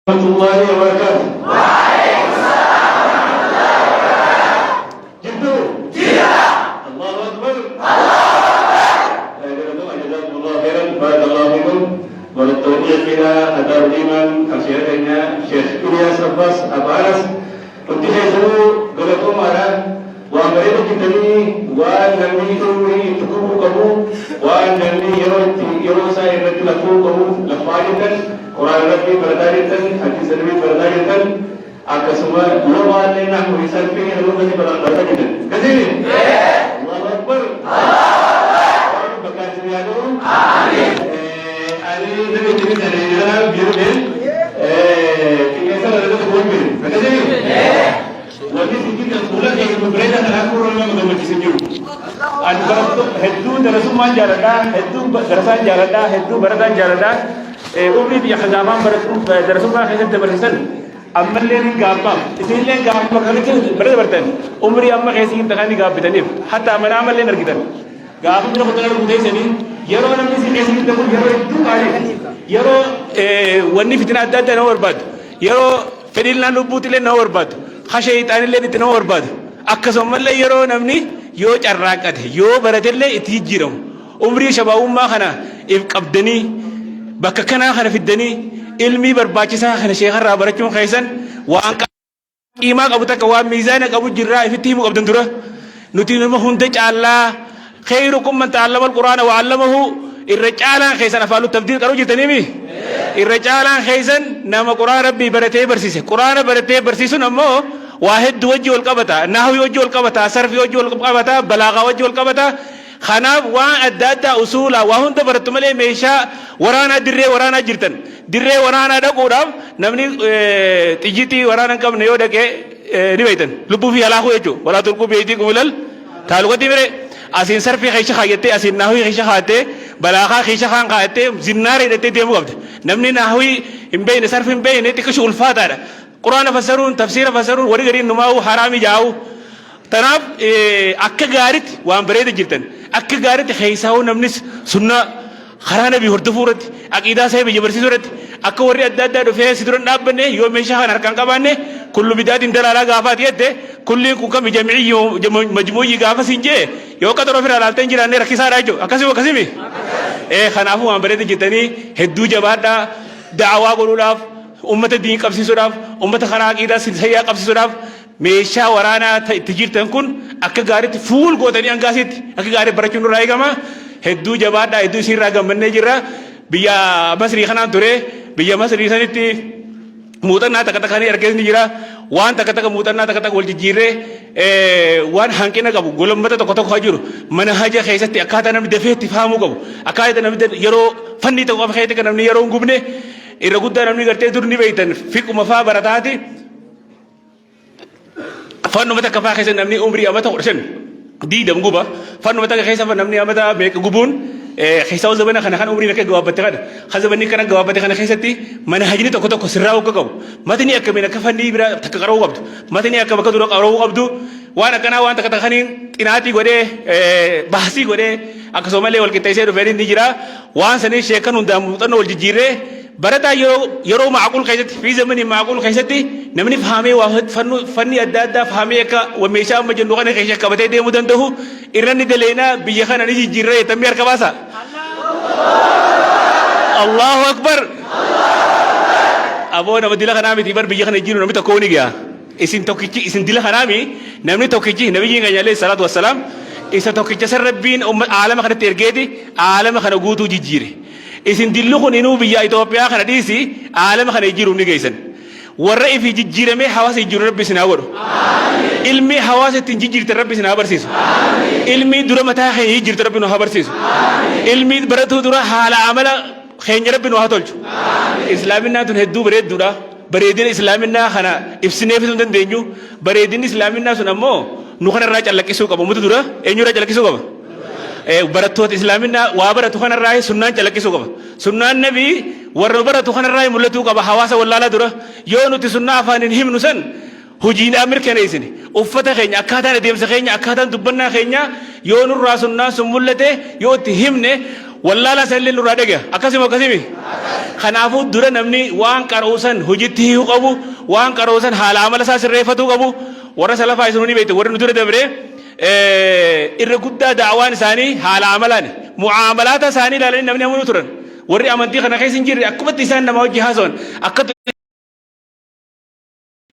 ورحمة الله وبركاته. وعليكم السلام ورحمة الله وبركاته. جدوا جدا. الله أكبر. الله أكبر. جزاكم الله خيرا. بارك الله فيكم. وللتوفيق إلى أدار الإيمان خشيتنا شيخ إلياس عباس أبو أنس. Untuk itu gerakan mana? Wah mereka kita ni, wah nanti itu tuku kamu, wah nanti yang saya nanti laku kamu lakukan. Quran Rabbi berdarikan, hadis Nabi berdarikan. Akan semua luar lena misal pilih luar ni berdarikan. Kasih. Allahu Akbar. Allahu Akbar. Bekas dia tu. Amin. Ali Nabi dari dalam biru ni. Kiasa ada tu boleh. Kasih. Wajib kita sekolah yang berbeda dengan Quran yang berbeda sejuk. Antara itu darasu manjarada, itu darasan jarada, itu beradan jarada. Umri dia khazamam darasu kan khazam terberisan. Amal ni gapam. Istilahnya gapam kalau itu beratan. Umri amma khazin takani gap betanif. Hatta mana amal ni nergitan. Gapam itu kita kalau budaya sini. Yaro nama si khazin itu yaro itu kali. Yaro wani fitnah ada nawar bad. Yaro fedilna nubutile nawar bad. خشيت أن اللي نتنور بعد أكسم الله يرون أمني يو جراكته يو برتله إتيجيرهم عمري شباب ما خنا إف قبضني بككنا خنا في الدني علمي برباچسا خنا شيخ رابرچون خيسن وانك إيماك أبو تكوا ميزانك أبو جراء في تيمو قبضن ترى نتيجة ما هندج الله خيركم من تعلم القرآن وعلمه الرجال خيسن أفعلوا تبديل كرو جتنيمي الرجال خيسن نام قرآن ربي برتة برسيسه قرآن برتة برسيسه نمو واحد وجه القبطة نحو وجه القبطة صرف وجه القبطة بلاغة وجه القبطة خناب وان أداتا أصولا وهم تبرتملي ميشا ورانا دري ورانا جرتن دري ورانا دقورام نمني تجيتي ورانا كم نيودا كي نبيتن لبو في الله يجو ولا تلقوا بيديكم ولل تعالوا تمري أسين صرف خيشة خايته أسين نحو خيشة خاته بلاغة خيشة خان خاته زنار يدتي ديمو قبض نمني نحوي إمبين صرف إمبين تكشف الفاتحة قرآن فسرون تفسير فسرون وري نماو حرامي جاو تناب أكّ غارت وام بريد جرتن أكّ غارت خيساو نمنس سنة خرانا بيهردفورت أكيدا سه بيجبرسي سورت أكّ وري أددا دفع سيدرن نابنه يوم مشاه نركان كبانه كل بداية دلالة غافات يده كل كوكا بجمعي مجموعي غافة سنجة يو كتر في الالتين جرانه ركيسا راجو أكاسي وكاسيمي خنافو وام بريد جرتني هدو جبادا دعوة قولولاف أمة الدين قبسي سراف أمة خراق إذا سيا قبسي سراف ميشا ورانا تجير تنكون أكغارت فول قوتني أنقاسيت أكغارت برچون رأي كما هدو جبادا هدو سيرا غمن نجرا بيا مصري خنان توري بيا مصري سنتي موتنا تكتكاني أركز نجرا وان تكتك موتنا تكتك والجيره وان هانكنا كابو غلم بتا تكتك خاجر منهاج خيسة أكادا نمد دفه تفهمو كابو أكادا نمد يرو فني تقوم خيتك نمد يرو غبنه إرغودا نمني قرتي دورني بيتن فيك مفا براتاتي فانو متى كفا خيسن نمني عمري أمتا ورشن دي دم غوبا فانو متى خيسا فنمني أمتا بيك غوبون خيساو زبنا خنا خان عمري نكى غواب بتكاد خزبني كنا غواب بتكاد خيستي من هجني تكو تكو سراو كغو ما تني أكمل كفني برا تكغرو غبد ما تني أكمل كدورو غرو غبدو وانا كنا وان تكتخنين إناتي غودي بحثي غودي أكسومالي والكتايسير فيرين نجرا وان سني شيكان وندام تنو والجيره برتا يرو معقول خيستي في زمن معقول خيستي نمني فهمي واحد فني أدادا فهمي كا وميشا مجنوغان خيشة كبتة دي مدنته إيراني دلينا بيجخان أني جيره تمير كباسا الله أكبر أبو نبدي لك نامي تبر بيجخان يجيرو نمي تكوني جا إسين توكيجي إسين دي لك نامي نمني توكيجي نبي يجي عليه الصلاة والسلام إسا توكيجي سر ربين عالم خنا ترجدي عالم خنا جودو جيره إسن دلوا إنه بيجا إثيوبيا خنا ديسي عالم خنا يجيرون نجيسن ورأي في جيرة مه حواس يجيرون ربي سناور علمي حواس تنجير تربي سناور سيس علمي درا متى خي يجير تربي نهابر سيس علمي براتو درا حال عمله خير ربي نهاتولج إسلامنا تنهدو بريد درا بريدين إسلامنا خنا إفسنة في سندن دينيو بريدين إسلامنا سنامو نخنا راج الله كيسو كابو متو درا إنيو راج الله كيسو كابو براتوت إسلامنا وابراتو خنا راي سنان جل كيسو كابو سنان نبي وربراتو خنا راي ملتو كابو حواسه ولا لا درا يونو تسنة فانين هم نسن هجين أمر كنيسني أفتح خينيا أكادان ديم سخينيا أكادان دبنا خينيا يونو راسنا سمولته يوتي همنه wallaala sallee nurraa dhagaya akkasuma akkasimi kanaafuu dura namni waan qaroosan hojiitti hiikuu qabu waan qaroosan haala amala isaa sirreeffatuu qabu warra salafaa isinuu ni beekte warri nu dura dabre irra guddaa daawaan isaanii haala amalaan mu'amalaata isaanii ilaalanii namni amanuu turan warri amantii kana keessa hin jirre akkumatti isaan nama wajji haasawan akka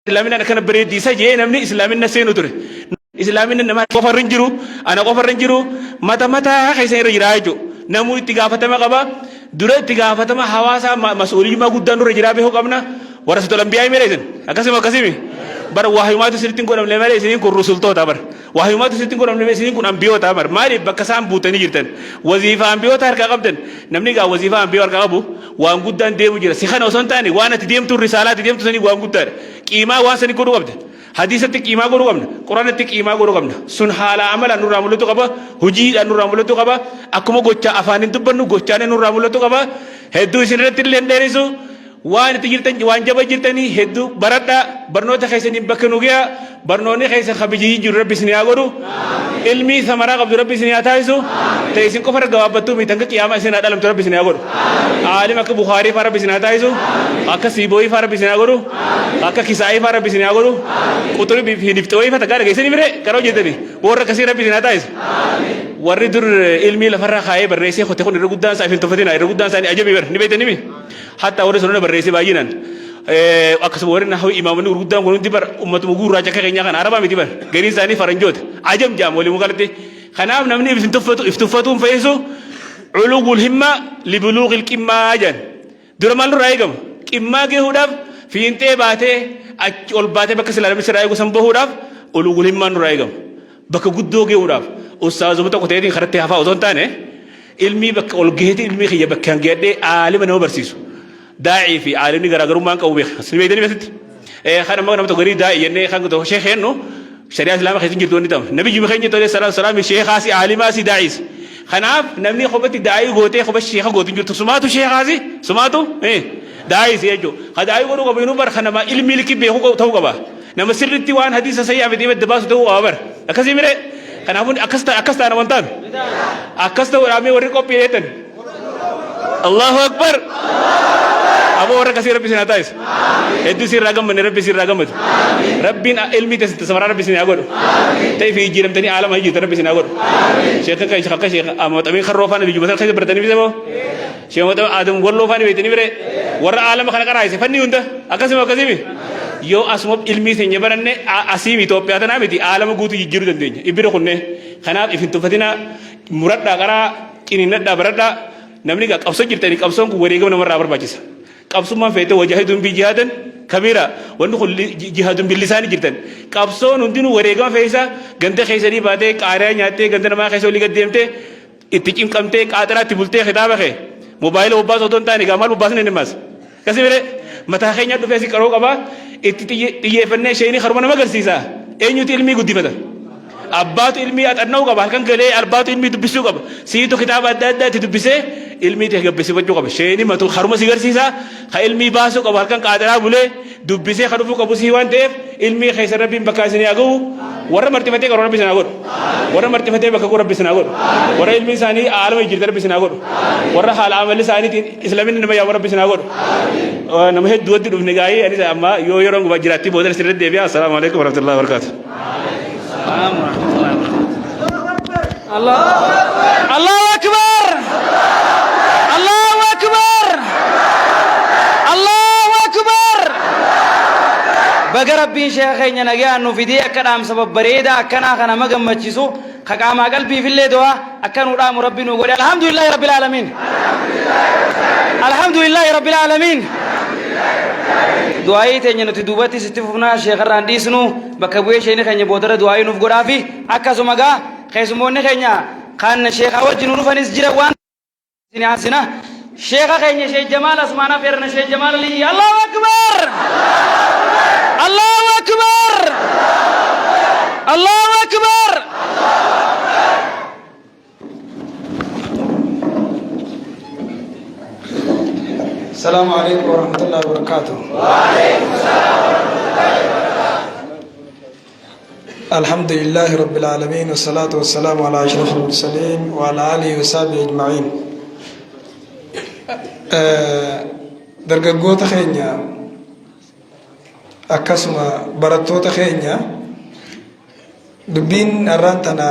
islaaminaan akkana bareeddiisa jee namni islaaminna seenu ture islaaminna nama qofarra hin jiru ana qofarra hin jiru mata mataa keessa irra jira jechuudha namuu itti gaafatama qaba dura itti gaafatama hawaasaa mas'uuliyummaa guddaan dura jiraa beekuu qabna warra sitolan biyyaa himeereesan akkasuma akkasimi bara waahiyumaatu sirriitti hin godhamne malee isiniin kun rusultoota bara waahiyumaatu sirriitti hin godhamne isiniin kun ambiyoota bara maaliif bakka isaan buutanii jirtan waziifaa ambiyoota harkaa qabdan namni gaa waziifaa ambiyoo harkaa qabu waan guddaan deemu jira si kana osoo hin taane waan ati deemtu risaalaati deemtu sanii waan guddaadha qiimaa waan sanii godhuu qabda hadiisatti qiimaa godhuu qabna quraanatti qiimaa godhuu qabna sun haala amala nurraa mul'atu qaba hojiidhaan nurraa mul'atu qaba akkuma gochaa afaaniin dubbannu gochaan nurraa mul'atu qaba hedduu isin irratti illee dheerisu waan itti jirtan waan jaba jirtanii hedduu baradha barnoota keessaniin bakka nu ga'a barnoonni keessa kabajii jiru rabbi isin haa godhu ilmi samaraa qabdu rabbi isin haa taasisu ta'e isin qofa gabaabattuu miti hanga qiyaamaa isin haa dhalamtu rabbi isin haa godhu aalim akka Bukhaarii faa rabbi isin haa taasisu akka Siibooyii faa rabbi isin haa godhu akka Kisaayii faa rabbi isin haa godhu quxurii fi Niftooyii faa tagaa dhageessanii mire qaroo jettanii warra akkasii rabbi isin haa taasisu warri dur ilmi lafarraa kaayee barreessee qote kun irra guddaan isaa ifin tuffatina irra guddaan isaanii ajabii bar ni beektanii mi hatta warri sunna barreessee baay'inaan akkasuma warri nahawi imaamonni gurguddaan kun hundi bar ummatuma gurraacha akka keenyaa kana arabaa miti bar gariin isaanii faranjoota ajam jaam walii mukalatti kanaaf namni iftuffatuun fayyisuu culuugul himma libuluuqil qimmaa jan dura maal nurraa eegama qimmaa gahuudhaaf fiintee baatee achi ol baatee bakka silaa namni sirraa eegu san bahuudhaaf culuugul himmaa nurraa eegama bakka guddoo gahuudhaaf ustaazuma tokko ta'eetiin karatti hafaa osoo hin taane ilmii bakka ol gaheetiin ilmii kiyya bakka hangeedhee aalima nama barsiisu daa'ii fi aalimni garaagarummaan qabu beeka sin beektanii beekti kan amma nama tokko garii daa'ii jennee kan tokko sheekhennu shari'aa islaamaa keessa jirtu wanni ta'u nabiyyu keenya tolee salaam sheekaasi aalimaasi daa'is kanaaf namni kophatti daa'ii gootee kopha sheeka gootin jirtu sumaatu sheekaasi sumaatu daa'is jechuudha ka daa'ii godhuu qabu inuu bara kanama ilmi likki beeku ta'uu qaba nama sirritti waan hadiisa sayyaa fi dhiibadda baasu ta'uu qaba bara akkasii mire kanaafuu akkas ta'an amantaan akkas ta'uudhaamee warri qophiileetan Allahu akbar aboo warra kasii rabbi sinaa taa'is hedduu sirraa gammanne rabbi sirraa gammadu rabbiin ilmii teessite samaraa rabbi sinaa godhu ta'ii fi jijjiiramtanii aalama hijjiirtan rabbi sinaa godhu sheekan kan akka sheeka amaxamee karroo faana biyyu masal keessa baratanii bise moo sheemota aadam walloo faana beektanii bire warra aalama kana qaraayise fanni hunda akkasuma akkasimi yoo asuma ilmii teenya baranne asiim Itoophiyaa tanaa miti aalama guutuu jijjiiruu dandeenya ibira kunne kanaaf ifin tuffatina muradhaa qaraa qiniinnadhaa baradhaa namni qabsoo jirtanii qabsoon kun wareegama namarraa barbaachisa qabsummaan feete wajaahiduun bi jihaadan kabiira wanni kun jihaaduun bilisaanii jirtan qabsoon hundinuu wareegama feesa ganda keessanii baatee qaariyaa nyaattee ganda namaa keessa olii gad deemtee itti cimqamtee qaaxiraatti bultee kitaaba kee mobaayila bobbaasa otoo hin taane gaamaal bobbaasni hin dhimmaas kasi bire mataa keenya dhufee si qaroo qabaa itti xiyyeeffannee isheenii haruma nama agarsiisa eenyuti ilmii guddifata abbaatu ilmii axanna'uu qaba halkan galee albaatu ilmii dubbisuu qaba siitu kitaaba adda addaa itti dubbisee ilmii ta'e gabbisifachuu qaba isheenii matu haruma si agarsiisa ka ilmii baasuu qaba halkan qaaxiraa bulee dubbisee ka dhufuu qabu sii waan ta'eef ilmii keessa rabbiin bakka isinii haa gahu warra martifatee qaroo rabbi isinaa godhu warra martifatee bakka rabbi isinaa godhu warra ilmii isaanii aalama jirte rabbi isinaa godhu warra haala amalli isaaniitiin islaaminni nama yaa'u rabbi isinaa godhu nama hedduu watti dhufne gaayee anis amma yoo yeroon guba jiraatti booda sirrii deebi'a assalaamu alaikum warahmatullahi wabarakatuh Allahu akbar Allahu akbar Allahu akbar baga rabbiin sheekha keenya nagaa nu fidee akka dhaamsa babbareedaa akkanaa kana magammachiisu ka qaamaa qalbiifillee du'a akka nu dhaamu rabbi nu godhe alhamdulillahi rabbil alamin alhamdulillahi rabbil alamin du'aayii teenya nuti duubatti sitti fufnaa sheekharraan dhiisnu bakka bu'ee sheekni keenya boodara du'aayii nuuf godhaafi akkasuma gaa keessummoonni keenya kan sheekha wajjin dhufanis jira waan sina sheekha keenya sheekh Jamaal Asmaana feerna sheekh Jamaal Ali Allahu akbar Allahu akbar Allahu akbar السلام عليكم ورحمة الله وبركاته. وعليكم السلام ورحمة الله وبركاته. الحمد لله رب العالمين والصلاة والسلام على أشرف المرسلين وعلى آله وصحبه أجمعين. dargaggoota keenya akkasuma barattoota keenya dubbiin har'aan tana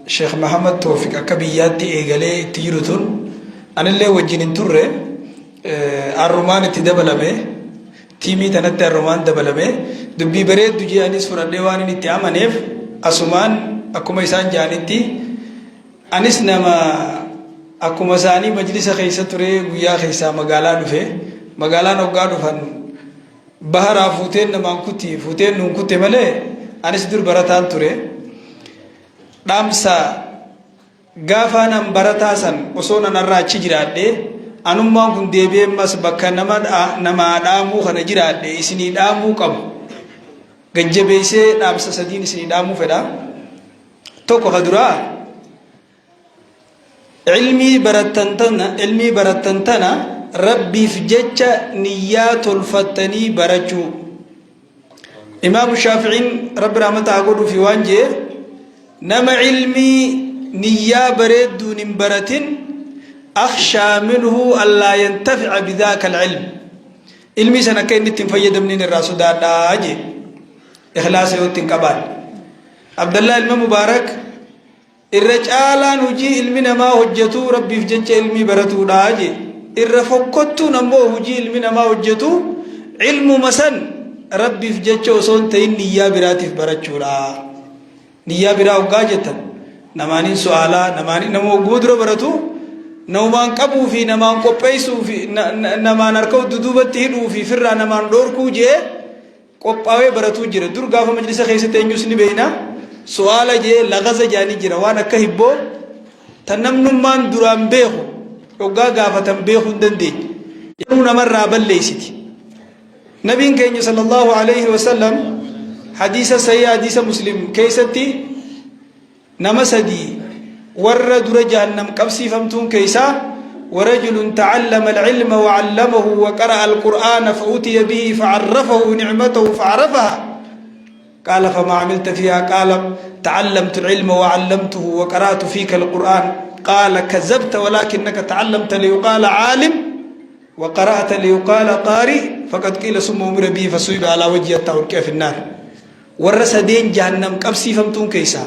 Sheekh Mahamad Toofiq akka biyyaatti eegalee itti jiru tun anillee wajjin hin turre arrumaan itti dabalame tiimii tanatti arrumaan dabalame dubbii bareeddu jedhanis fudhadhee waan inni itti amaneef asumaan akkuma isaan jedhanitti anis nama akkuma isaanii majlisa keessa ture guyyaa keessaa magaalaa dhufe magaalaan hoggaa dhufan baharaa fuuteen namaan kutti fuuteen nuun kutte malee anis dur barataan ture dhaamsa gaafa nan barataa san osoo nan irraa achi jiraadhe anummaan kun deebi'ee mas bakka nama dhaamuu kana jiraadhe isinii dhaamuu qabu gajjabeessee dhaamsa sadiin isinii dhaamuu fedha tokko ka duraa ilmii barattan tana rabbiif jecha niyyaa tolfattanii barachuu imaamu shaafi'iin rabbi rahmataa godhuu fi waan jee nama ilmii niyyaa bareedduun hin baratin akhshaa minhu allaa yantafica bidaaka alcilm ilmii san akka inni ittiin fayyadamnin irraa sodaadhaa jee ikhlaasa yoo ittiin qabaan abdallah ilma mubaarak irra caalaan hujii ilmi namaa hojjetu rabbiif jecha ilmii baratuudha jee irra fokkottuun ammoo hujii ilmi namaa hojjetu ilmuma san rabbiif jecha osoo hin ta'in niyyaa biraatiif barachuudha niyyaa biraa hoggaa jettan namaaniin su'aalaa nama hogguu dura baratu namaan qabuu fi namaan qopheessuu fi namaan harka duduubatti hidhuu fi firraa namaan dhoorkuu jee qophaawee baratuu jira dur gaafa majlisa keessatti eenyus ni beeyna su'aala jee lagaza jaanii jira waan akka hibboo tan namnummaan duraan beeku hoggaa gaafatan beekuu hin dandeenye yeroo namarraa balleessiti nabiin keenya sallallahu alayhi wasallam hadiisa sahih hadiisa muslim keessatti nama sadii warra dura jahannam qabsiifamtuun keessaa ورجل تعلم العلم وعلمه وقرأ القرآن فأتي به فعرفه نعمته فعرفها قال فما عملت فيها قال تعلمت العلم وعلمته وقرأت فيك القرآن قال كذبت ولكنك تعلمت ليقال عالم وقرأت ليقال قارئ فقد قيل ثم أمر به فصيب على وجهه التوركة في النار ورسدين جهنم قبسي فمتون كيسا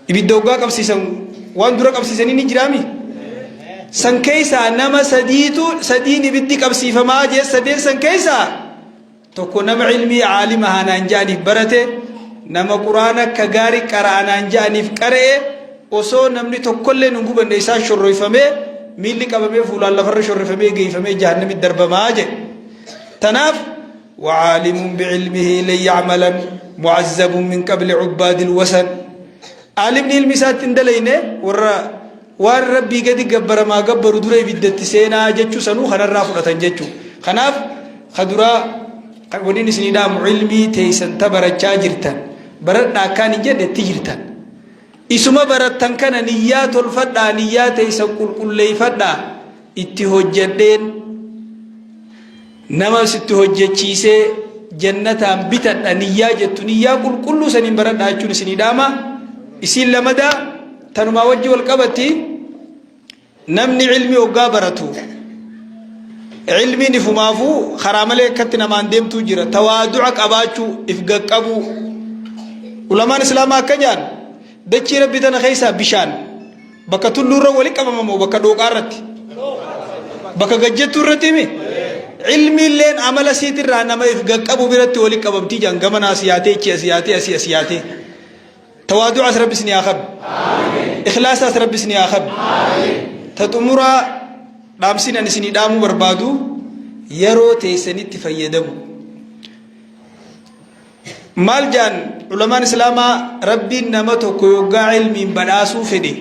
إبدوغا قبسي سن واندرا قبسي سنين جرامي سن كيسا نما سدين بدي قبسي فما جي سدين سن كيسا تكو نما علمي عالمها نانجاني برته نما قرآن كغاري قرآن نانجاني فقرئ osoo namni tokkollee nun gubanne isaa shorroyfame miilli qabamee fuulaan lafarra shorrifamee geeyfamee jahannamitti darbamaa jedhe tanaaf wacaalimun bicilmihi lan yacmalan mucazzabun min qabli cubbaadi lwasan aalimni ilmi isaatti hin dalayne warra waan rabbii gadi gabbaramaa gabbaru dura ibiddatti seenaa jechuu sanuu kanarraa fudhatan jechuu kanaaf kaduraa waniin isinii dhaamu ilmii teeysan ta barachaa jirtan baradha akkaan hin jedhe itti jirtan isuma barattan kana niyyaa tolfadhaa niyyaa teeysa qulqulleeyfadhaa itti hojjedheen nama sitti hojjechiisee jannataan bitadha niyyaa jettu niyyaa qulqulluu saniin baradhaa jechuun isinii dhaama isiin lamadaa tanumaa wajji wal qabatti namni ilmi hoggaa baratu ilmiin ifumaafuu karaa malee akkatti namaan deemtuu jira tawaadu'a qabaachuu if gaqqabuu ulamaan islaamaa akka jaan dachii rabbi tana keessaa bishaan bakka tulluurra wali qabamamoo bakka dhooqaarratti bakka gajjettuu irratti himi ilmiilleen amala siitirraa nama if gaqqabu biratti wali qabamtii jaan gamanaa siyaatee ichi asiyaatee asii asiyaatee tawaadu'as rabbis ni haa qabu ikhlaasaas rabbis ni haa qabu taxumuraa dhaamsin ani isinii dhaamuu barbaadu yeroo teessanitti fayyadamu maal jaan ulamaan islaamaa rabbiin nama tokko yoggaa ilmiin badhaasuu fedhe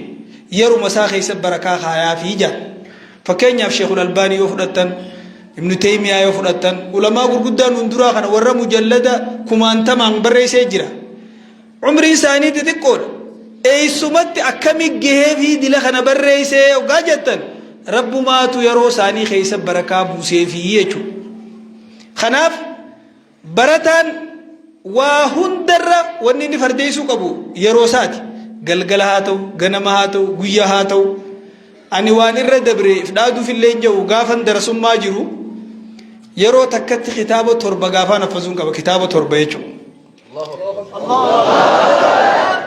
yeruma isaa keessa barakaa kaayaa fi jaan fakkeenyaaf sheekul albaanii yoo fudhattan ibnu taymiyaa yoo fudhattan ulamaa gurguddaan hunduraa kana warra mujallada kumaantamaan barreessee jira umrii isaanii xixiqqoodha eeysumatti akkamii gahee fi dila kana barreessee hoggaa jettan rabbumaatu yeroo isaanii keessa barakaa buusee fi jechuudha kanaaf barataan waa hundarra wanni inni fardeessuu qabu yeroo isaati galgala haa ta'u ganama haa ta'u guyyaa haa ta'u ani waan irra dabre ifdaadu filleen jiru gaafan darasummaa jiru yeroo takkatti kitaaba torba gaafaan hafazuun qaba kitaaba torba jechuudha.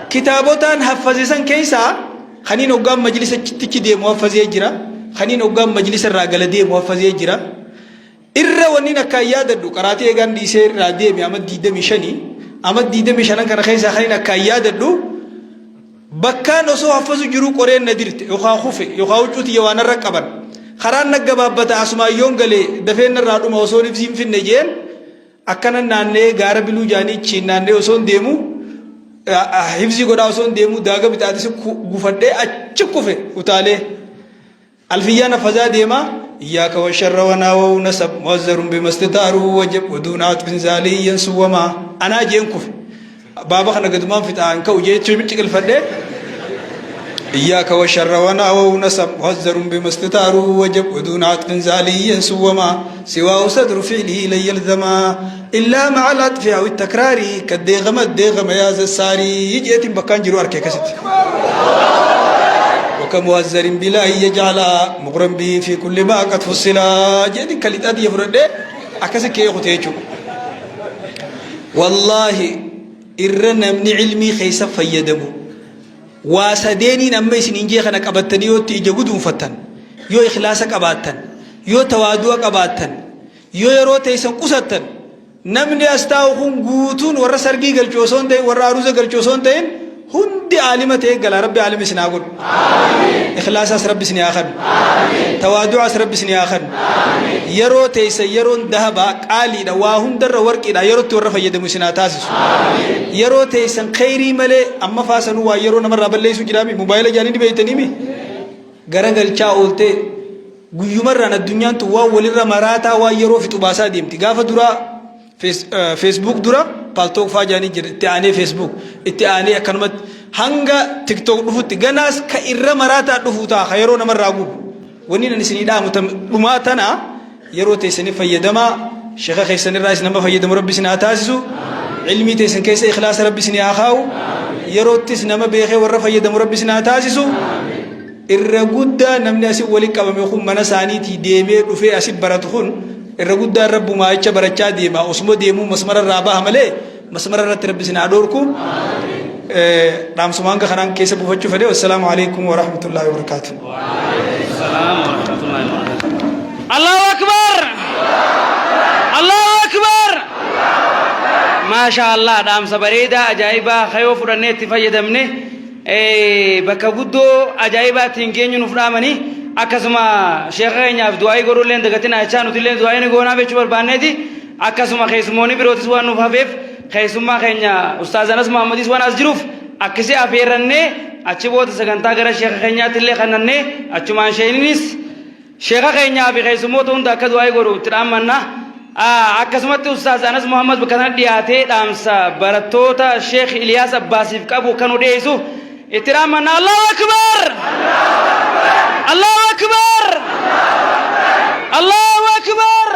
kitaabotaan hafazisan keessaa kaniin hoggaan majlisa chittichi deemu hafazee jira kaniin hoggaan majlisa irraa gala deemu hafazee jira irra wanni akka yaadadhu qaraatii eegaan dhiisee irraa deeme amma 25 kana keessaa kaniin akka yaadadhu bakkaan osoo hafazu jiru qoreen na dirte yookaan kufe yookaan huccuuti waan irra qaban karaan nagga baabbata asumaayyoon galee dafeen irraa dhuma osoo ibsiin finne jeen akkana naannee gaara biluu jaanii chiin naannee osoo deemu hifzi godhaa osoo deemu daaga bitaatis gufadhee achi kufe utaalee alfiyyaan hafazaa deema إياك والشر وناو نسب موزر بما استطاروا وجب ودون عطف زالي ينسوما أنا جينكف بابا خنا قدمان في تان كو جيت شو بتشكل فدي إياك والشر وناو نسب موزر بما استطاروا وجب ودون عطف زالي ينسوما سواه صدر فعله لي يلزما إلا مع العطف أو التكرار كالديغم يا زساري يجيت بكان جرو أركي كست وكموزر بلا يجعل مغرم به في كل ما قد فصل جدي كليتات يفرد اكسك يخوتيچو والله إرنا من علمي خيس فيدمو واسديني نمي سنينجي خنا قبتني يو تيجودون فتن يو اخلاص قباتن يو تواضع قباتن يو يروتي سن قسطن نمني استاوخون غوتون ور سرغي گلچوسون دي ور اروز گلچوسون دين هندي عالمة قال ربي عالم سناقول إخلاص ربي سنياخن تواضع ربي سنياخن يرو تيس يرون ذهبا قالي دواهم در ورقي دا يرو تور فيد مسنا تاسس يرو تيس خيري ملي اما فاسنو وا يرو نمر ربلي سو جرامي موبايل جاني دي بيتني مي غرغل چا اولته غيومرنا الدنيا تو وا ولر مراتا وا يرو في تباسا ديمتي غاف درا فيسبوك درا بالتوك فاجاني جر تاني فيسبوك اتاني اكنمت هانغا تيك توك دفوت غناس كير مراتا دفوتا خيرو نمر راغو وني نسني دا متماتنا يرو تيسني فيدما شيخ خيسني رايس نما فيدم ربي سنا تاسسو علمي تيسن كيس اخلاص ربي سني اخاو يرو تيس نما بيخي ور فيدم ربي سنا تاسسو الرغودا نمني اسي ولي قبم يخم منسانيتي ديمي دفي اسي براتخون الرغودا رب ما يچ برچا ديما اسمو ديمو مسمر رابا همله مسمر رت ربي سنا دوركو رام سمانغ خنان كيس بوچو فدي والسلام عليكم ورحمه الله وبركاته وعليكم السلام ورحمه الله وبركاته الله اكبر الله اكبر ما شاء الله دام سبريدا عجائبا خيو فرنيت فيدمني بكا غدو عجائبا تنكينو نفرامني akkasuma sheekhaynyaaf du'aa godhuleen dagatina achaanu tilleen du'aa goonaa beechuu barbaanneeti akkasuma keessumoonni birootis waan nuuf hafeef keessummaa keenya ustaaz Anas Muhammadis waan as jiruuf akkasi afeerannee achi booda sagantaa gara sheekha keenyaatti illee kannannee achumaan sheeninis sheekha keenyaa fi keessummoota hunda akka du'aa godhu itti dhaammanna akkasumatti ustaaz Anas Muhammad bakka kana dhiyaatee dhaamsa barattoota sheekh Iliyaas Abbaasiif qabu kan dhiyeessu itti dhaammanna. Allahu akbar Allahu akbar Allahu akbar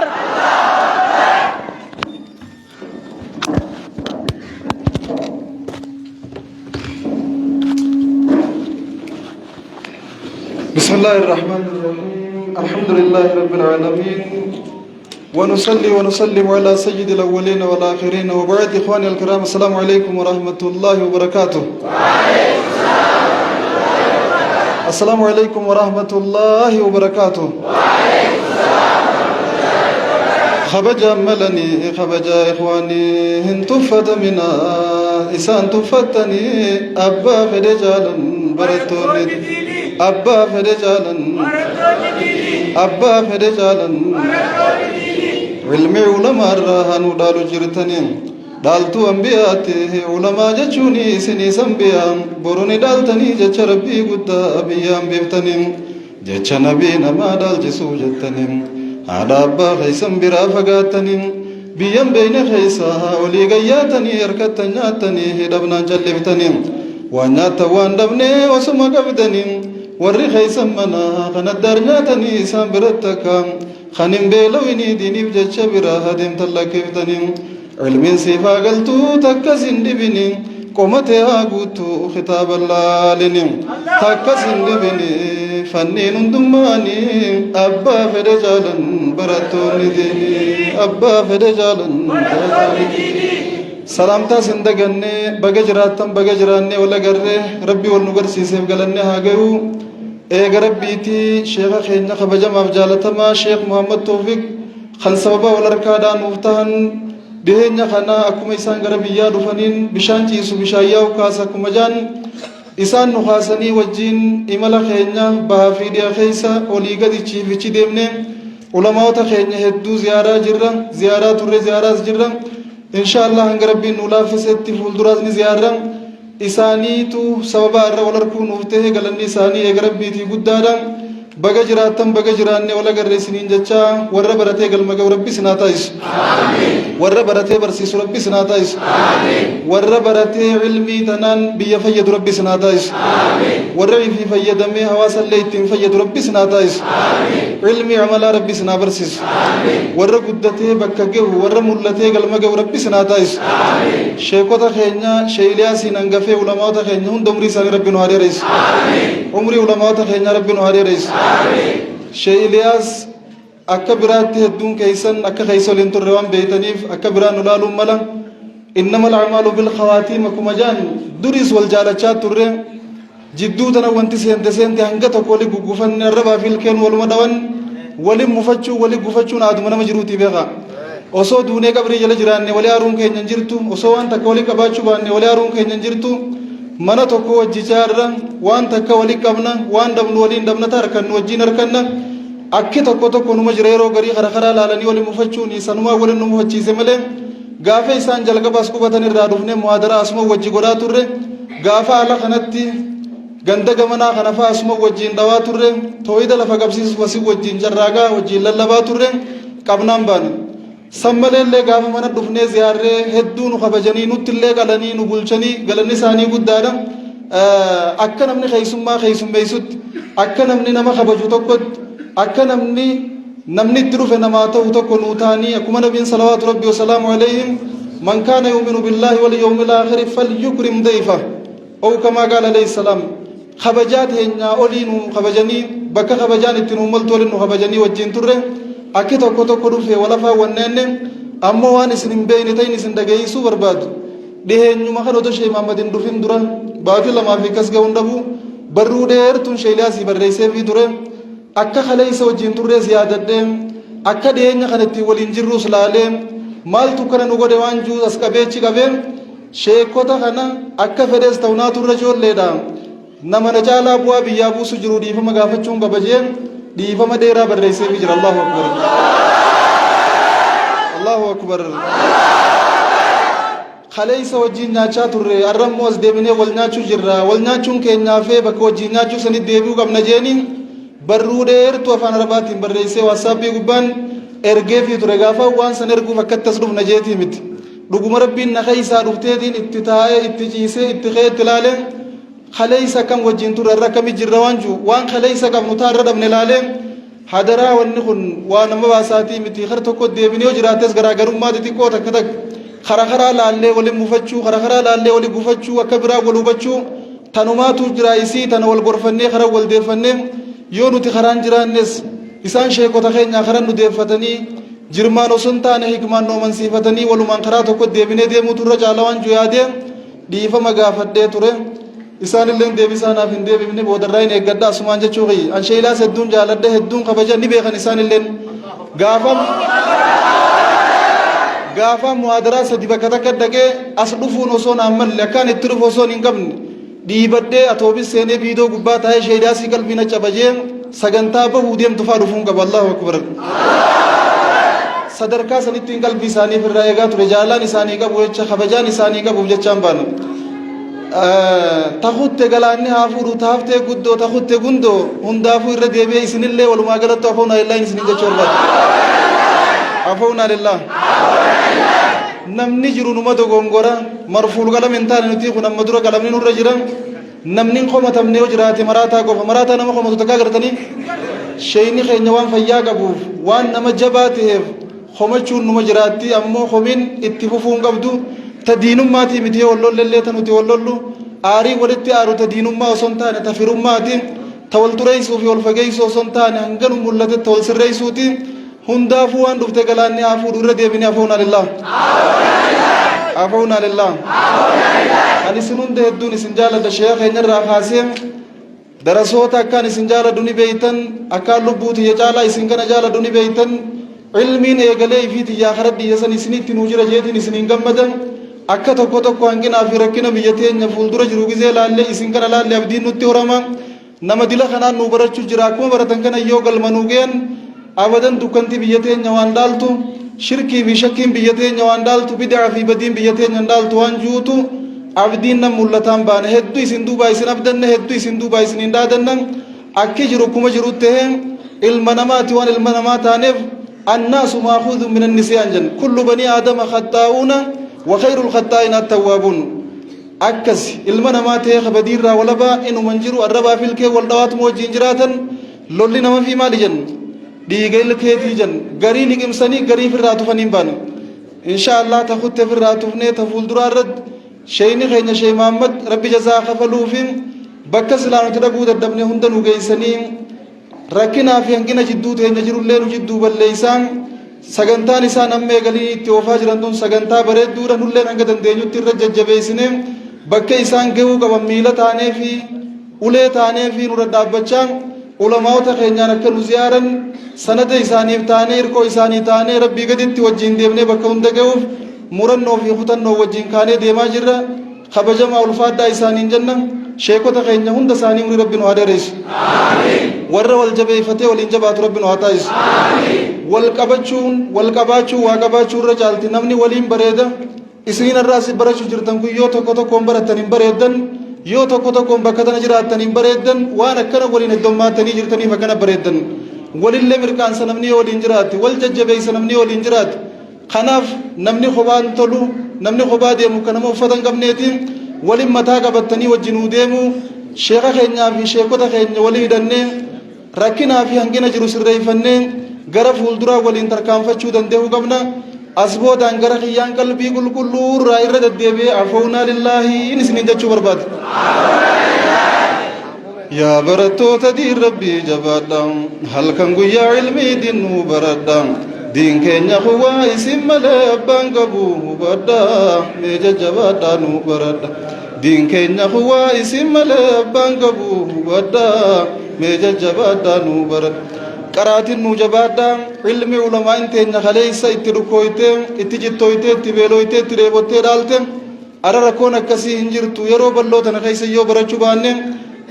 بسم الله الرحمن الرحيم الحمد لله رب العالمين ونصلي ونسلم على سيد الأولين والآخرين وبعد إخواني الكرام السلام عليكم ورحمة الله وبركاته. السلام عليكم ورحمة الله وبركاته. خبجا ملني خبجا إخواني هن تفت منا إسان تفتني أبا فرجالا برتوني أبا فرجالا أبا فرجالا علمي علماء الرهان ودالو جرتني دالتو أنبياتي علماء جتشوني سني سنبيا بروني دالتني جتش ربي قد أبيام بيفتني جتش نبينا ما دال جسو جتني هذا أبا خيسن برا فقاتني بيام بين خيسا ولي غياتني يركتني هدبنا جلفتني وانياتا واندبني وسما قبدني ورّي خيسن منا خندر ناتني سام برتكا خنم بيلويني ديني بجتش برا هدم تلكفتني علمين سيفا قلتو تكسن دبني قومتها قوتو خطاب اللالني تكسن دبني فنين دماني أبا فرجالا براتوني ديني أبا فرجالا براتوني ديني سلامتا سندگنne bagajratam bagajranne wala garre rabbi wal nugar sisef galanne hagayu eega rabbiiti sheekha keenya kabajamaaf jaalatama sheekh muhammad tawfiq kan sababa wal arkaadhaan uftahan dhiheenya kana akkuma isaan gara biyyaa dhufaniin bishaan ciisu bishaayyaa ukaasa akkuma jaan isaan nu kaasanii wajjiin imala keenya bahaa fi dhiyaa keessa olii gadi chiifichi deemne ulamaawota keenya hedduu ziyaaraa turre ziyaaraas jirra inshallah hanga rabbiin nu laaffisetti fuulduraas ni ziyaarra isaaniitu sababa irra wal arguu nuuf ta'e galanni isaanii eega rabbiitii guddaadha baga jiraattan baga jiraanne wala garre isiniin jecha warra baratee galma ga'u rabbi sinaa taasisu warra baratee barsiisu rabbi sinaa taasisu warra baratee ilmii tanaan biyya fayyadu rabbi sinaa taasisu warra ifii fayyadamee hawaasallee ittiin fayyadu rabbi sinaa taasisu ilmii amalaa rabbi sinaa barsiisu warra guddatee bakka gahu warra mul'atee galma ga'u rabbi sinaa taasisu sheekota keenya sheeyiliyaasiin hangafee ulamaawota keenya hunda umrii isaanii rabbi nu haa dheereessu umrii ulamaawota keenya rabbi nu haa dheereessu sheeyiliyaas akka biraatti hedduun keeysan akka keeysa waliin turre waan beeytaniif akka biraan nu laaluun mala innama al'amaalu bilkhawaatiin akkuma jaan duriis wal jaalachaa turre jidduu tana wanti seente hanga tokko wali guggufanne arrabaa fi ilkeen waluma dhawan wali mufachuu wali gufachuun aaduma nama jiruutii beeka osoo duunee qabrii jala jiraanne wali haaruun keenya hin jirtu osoo waan takka wali qabaachuu baanne wali haaruun keenya hin jirtu mana tokko wajjichaarra waan takka wali qabna waan dhabnu waliin dhabnata harkannu wajjiin harkanna akki tokko numa jira yeroo garii karaa laalanii wali mufachuun isanumaa waliin nu mufachiise malee gaafa isaan jalqabaas qubatan irraa dhufne muhaadara asuma wajji godhaa turre gaafa ala kanatti ganda gamanaa kana fa'aa asuma wajjiin dhawaa turre tooyida lafa qabsiisu wasii wajjiin carraagaa wajjiin lallabaa turre qabnaan baane sammaleellee gaafa mana dhufnee ziyaarree hedduu nu kabajanii nuttillee qalanii nu bulchanii galanni isaanii guddaadha akka namni keeysummaa keeysummeeysutti akka namni nama kabaju tokkotti akka namni itti dhufe namaa ta'u tokko nuu taanii akkuma nabiin salawaatu rabbii wasalaamu alayhim man kaana yuuminu billaahi wal yawmil aakhiri falyukrim dayfa ou kamaa qaala alayhi salaam kabajaa teenyaa olii nu kabajanii bakka kabajaan itti nu maltu olii nu kabajanii wajjiin turre akki tokko dhufe walafaa wanneenne ammoo waan isin hin beeyne ta'in isin dhageeysuu barbaadu dhiheenyuma kan otoo shee Muhammadin dhufin dura baatii lamaa fi kas ga'uun dhabu barruu dheertuun sheeliyaasii barreesseefii ture akka kaleeysa wajjiin turrees yaadadhee akka dhiyeenya kanatti waliin jirruus laalee maaltu kana nu godhe waan juu as qabeechi qabee sheekota kana akka fedhees ta'unaa turre ijoolleedha nama na caalaa bu'aa biyyaa buusu jiru dhiifama gaafachuun qabajee dhiifama dheeraa barreesseefii jira Allahu akbar kaleeysa wajjiin nyaachaa turre arrammoo as deebinee wal nyaachuu jirra wal nyaachuun keenyaafee bakka wajjiin nyaachuu sanitti deebi'uu qabna jeeni barruu dheertu afaan arabaatiin barreessee waatsaappii gubbaan ergeefii ture gaafa waan san erguuf akkatti as dhufna jeetii miti dhuguma rabbiin na keeysaa dhufteetiin itti taa'ee itti ciisee itti kee itti laalee kaleeysa akkam wajjiin turre irra akkamii jirra waan juu waan kaleeysa qabnu taarra dhabne laalee hadaraa wanni kun waa nama baasaatii miti kar tokko deebinee yoo jiraates garaagarummaa xixiqqoo takka karaa laallee waliin mufachuu karaa laallee waliin gufachuu akka biraa wal hubachuu tanumaatu jira isii tana wal gorfannee karaa wal deeffannee yoo nuti karaan jiraannes isaan sheekota keenyaa karaa nu deeffatanii jirmaan osoo hin taane hikmaan noomansiifatanii walumaan karaa tokko deebinee deemuu turre caala waan juu yaadee dhiifama gaafadhee ture isaanillee deebisaanaaf hin deebifne boodarraa hin eeggadha asumaan jechuu qiyyi an sheelaas hedduun jaaladhe hedduun kabaja ni beekan isaanillee gaafa muhaadaraa sadi bakka takka dhaqee as dhufuun osoo naan malle akkaan itti dhufu osoo hin qabne dhiibadhee atoobis seenee biidoo gubbaa taa'ee sheelaasii qalbii na cabajee sagantaa bahuu deemtu faa dhufuun qaba Allahu akbar sadarkaa sanittiin qalbii isaaniif irraa eegaa ture jaalaan isaanii qabu jecha kabajaan isaanii qabuuf jechaan baanu takutte galaanni haa fuudhu taaftee guddoo takutte gundoo hundaafuu irra deebi'ee isinillee walumaa galatti afoonaa illaa isinin jechuu barbaada afoonaa lillaa namni jiru numa dogongora marfuul qalam hin taane nuti kun amma dura qalamni nurra jira namni qomatamne yoo jiraate maraataa qofa maraataa nama qomatu takkaa gartanii sheeyni keenya waan fayyaa qabuuf waan nama jabaa ta'eef qomachuun numa jiraatti ammoo qomiin itti fufuun qabdu ta diinummaatii miti wallollellee ta nuti wallollu aarii walitti aaru ta diinummaa osoo hin taane ta firummaatiin tawal tureessuu fi ol fageessoo son taane hanganu mul'atetti ol sirreessuuti hundaafuu waan dhufte galaanni haa fuudhu irra deebinee hafuuna lillah hafuuna lillah ani isin hunda hedduun isin jaaladha sheekha keenyarraa kaasee darasoota akkaan isin jaaladhu ni beeytan akkaan lubbuu tiyya caalaa isin kana jaaladhu ni beeytan ilmiin eegalee ifii tiyyaa karaa biyya san isinitti nuu jira jeetiin isiniin gammadan akka tokko hanqinaa fi rakkina biyya teenya fuuldura jiru gizee laallee isin kana laallee abdiin nutti horama nama dila kanaan nuu barachuu jira akkuma baratan kana yoo galma nuu ga'an abadan dukkanti biyya teenya waan dhaaltu shirkii fi shakkiin biyya teenya waan dhaaltu bid'aa fi badiin biyya teenya waan dhaaltu waan juutu abdiin nam mul'ataan baane hedduu isin duubaa isin abdanne hedduu isin duubaa isin hin dhaadannan akki jiru kuma jiru tahee ilma namaati waan ilma namaa taaneef annaasu maakhudun min annisiyaan jan kullu banii aadama khattaa'uuna wa khayrul khattaa'ina attawwaabuun akkas ilma namaa tahee kabadiirraa walabaa inuman jiru arrabaa filkee wal dhawaatuma wajjiin jiraatan lolli nama fi maali jan dhiiga ilkeetii jan garii liqimsanii garii firraa tufaniin baane insha Allah ta kutte firraa tufnee ta fuulduraa irratti sheeyni keenya sheey Muhammad rabbi jazaa kafaluufin bakka silaanuti dhaguu dadhabne hunda nu geeysanii rakkinaa fi hangina jidduu teenya jirullee nu jidduu balleeysaan sagantaan isaan amma eegalii itti oofaa jiran tun sagantaa bareedduudha nulleen hanga dandeenyutti irra jajjabeessine bakka isaan gahuu qaban miila taanee fi ulee taanee fi nurra dhaabbachaa ulamaa'ota keenyaan akka nu ziyaaran sanada isaaniif taanee hirkoo isaanii taanee rabbii gaditti wajjiin deemnee bakka hunda gahuuf murannoo fi kutannoo wajjiin kaanee deemaa jirra kabajamaa ulfaadhaa isaaniin jenna sheekota keenya hunda isaanii umrii rabbi nu haa dheeressu warra wal jabeeffatee waliin jabaatu rabbi nu haa taasisu wal qabaachuu waa qabaachuu irra caalti namni waliin bareeda isiniin irraas barachuu jirtan kun yoo tokkoon baratan hin bareeddan yoo tokkoon bakka tana jiraattan hin bareeddan waan akkana waliin heddummaatanii jirtaniif akkana bareeddan walillee mirqaansa namni yoo waliin jiraate wal jajjabeessa namni waliin jiraate kanaaf namni kophaan tolu namni kophaa deemu kan nama uffata hin qabneetiin waliin mataa qabatanii wajjinuu deemu sheeka keenyaa fi sheekota keenya walii hidhannee rakkinaa fi hangina jiru sirreeffannee gara fuulduraa waliin tarkaanfachuu danda'uu qabna as boodaan gara kiyyaan qalbii qulqulluu irraa irra deddeebi'ee afoonaa lillaahi isiniin jechuu barbaada. yaa barattoota diin rabbii jabaadhaa halkan guyyaa ilmii dinnuu baradhaa diin keenya huwaa isin malee abbaan qabu hubadhaa mee jajjabaadhaa nu baradha diin keenya huwaa isin malee abbaan qabu hubadhaa mee jajjabaadhaa nu baradha qaraatiin nu jabaadhaa ilmi ulamaa inteenya kaleessa itti dhukkooytee itti jittooytee itti beelooytee itti dheebottee dhaalte ara rakkoon akkasii hin jirtu yeroo bal'oo tana keessa yoo barachuu baanne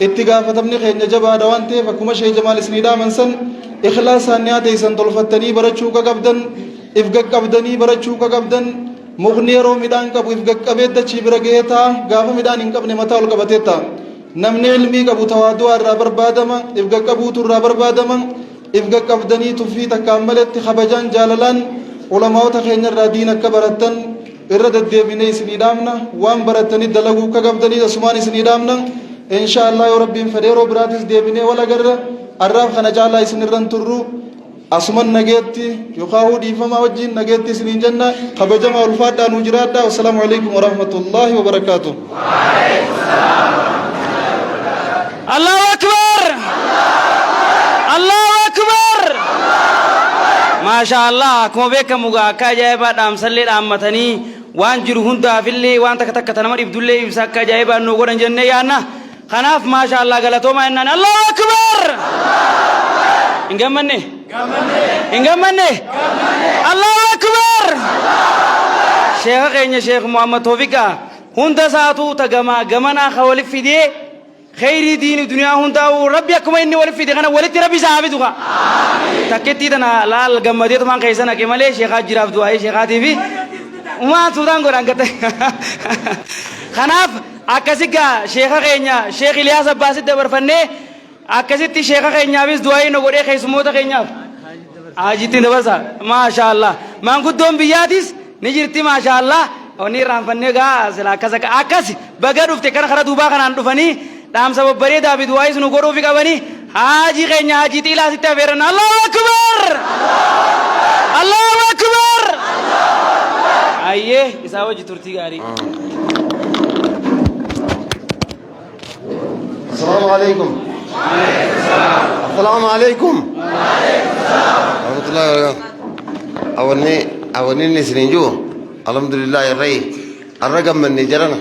itti gaafatamni keenya jabaadha waan ta'eef akkuma shee jamaal isinii dhaaman san ikhlaasaan nyaata isan tolfattanii barachuu qabdan if gaqqabdanii barachuu qabdan mukni yeroo midhaan qabu if gaqqabee dachii bira ga'ee ta'a gaafa midhaan hin qabne mataa ol qabatee ta'a namni ilmii qabu tawaadu'aa irraa barbaadama if gaqqabuutu irraa barbaadama if gaqqabdanii tuffii takkaan maletti kabajaan jaalalaan ulamaa'ota keenya irraa diin akka barattan irra deddeebinee isinii dhaamna waan barattanii dalaguu akka qabdanii asumaan isinii dhaamna insha Allah yoo rabbiin fedhe yeroo biraatis deebinee wal agarra arraaf kana caalaa isin irran turru asuman nageetti yookaan dhiifamaa wajjin nageetti isiniin jenna kabajamaa ulfaadhaa nu jiraadhaa wassalaamu alaikum warahmatullaahi wabarakaatuh. Allahu akbar Allahu akbar maashaallah akkuma beekamu akka ajaa'ibaa dhaamsallee dhaammatanii waan jiru hundaafillee waan takka nama dhibdullee ibsa akka ajaa'ibaa nu godhan jennee yaanna kanaaf maashaallah galatoomaa jennaan Allahu akbar ingammanne Allahu akbar sheekha keenya sheekh Muhammad Tawfiqa hunda saatu tagamaa gamanaa khawalif fidee khayri diini duniyaa hundaa'u rabbi akkuma inni walif fide kana walitti rabbi saabiduka takketti tana laal gammadeetu maan keessa naqe malee sheekhaa jiraaf du'aa'ee sheekhaatiifi umaa suudaan godhan gate kanaaf akkasigaa sheekha keenya sheekh Iliyaas Abbaasitti dabarfannee akkasitti sheekha keenyaafis du'aa'ee nu godhee keessummoota keenyaaf ajitti dabarsa maashaallah maanguddoon biyyaatis ni jirti maashaallah onni irraanfannee gaa sila akkas baga dhufte kana kara duubaa kanaan dhufanii dhaamsa babbareedaa fi du'aa'is nu godhuufi qabanii haajii keenya haajii xiilaasitti afeeran Allahu akbar Allahu akbar ayyee isaa wajji turtii gaarii. Assalamu alaikum. السلام عليكم ورحمة الله وبركاته. أولني نسنجو الحمد لله الرئي الرقم من نجرنا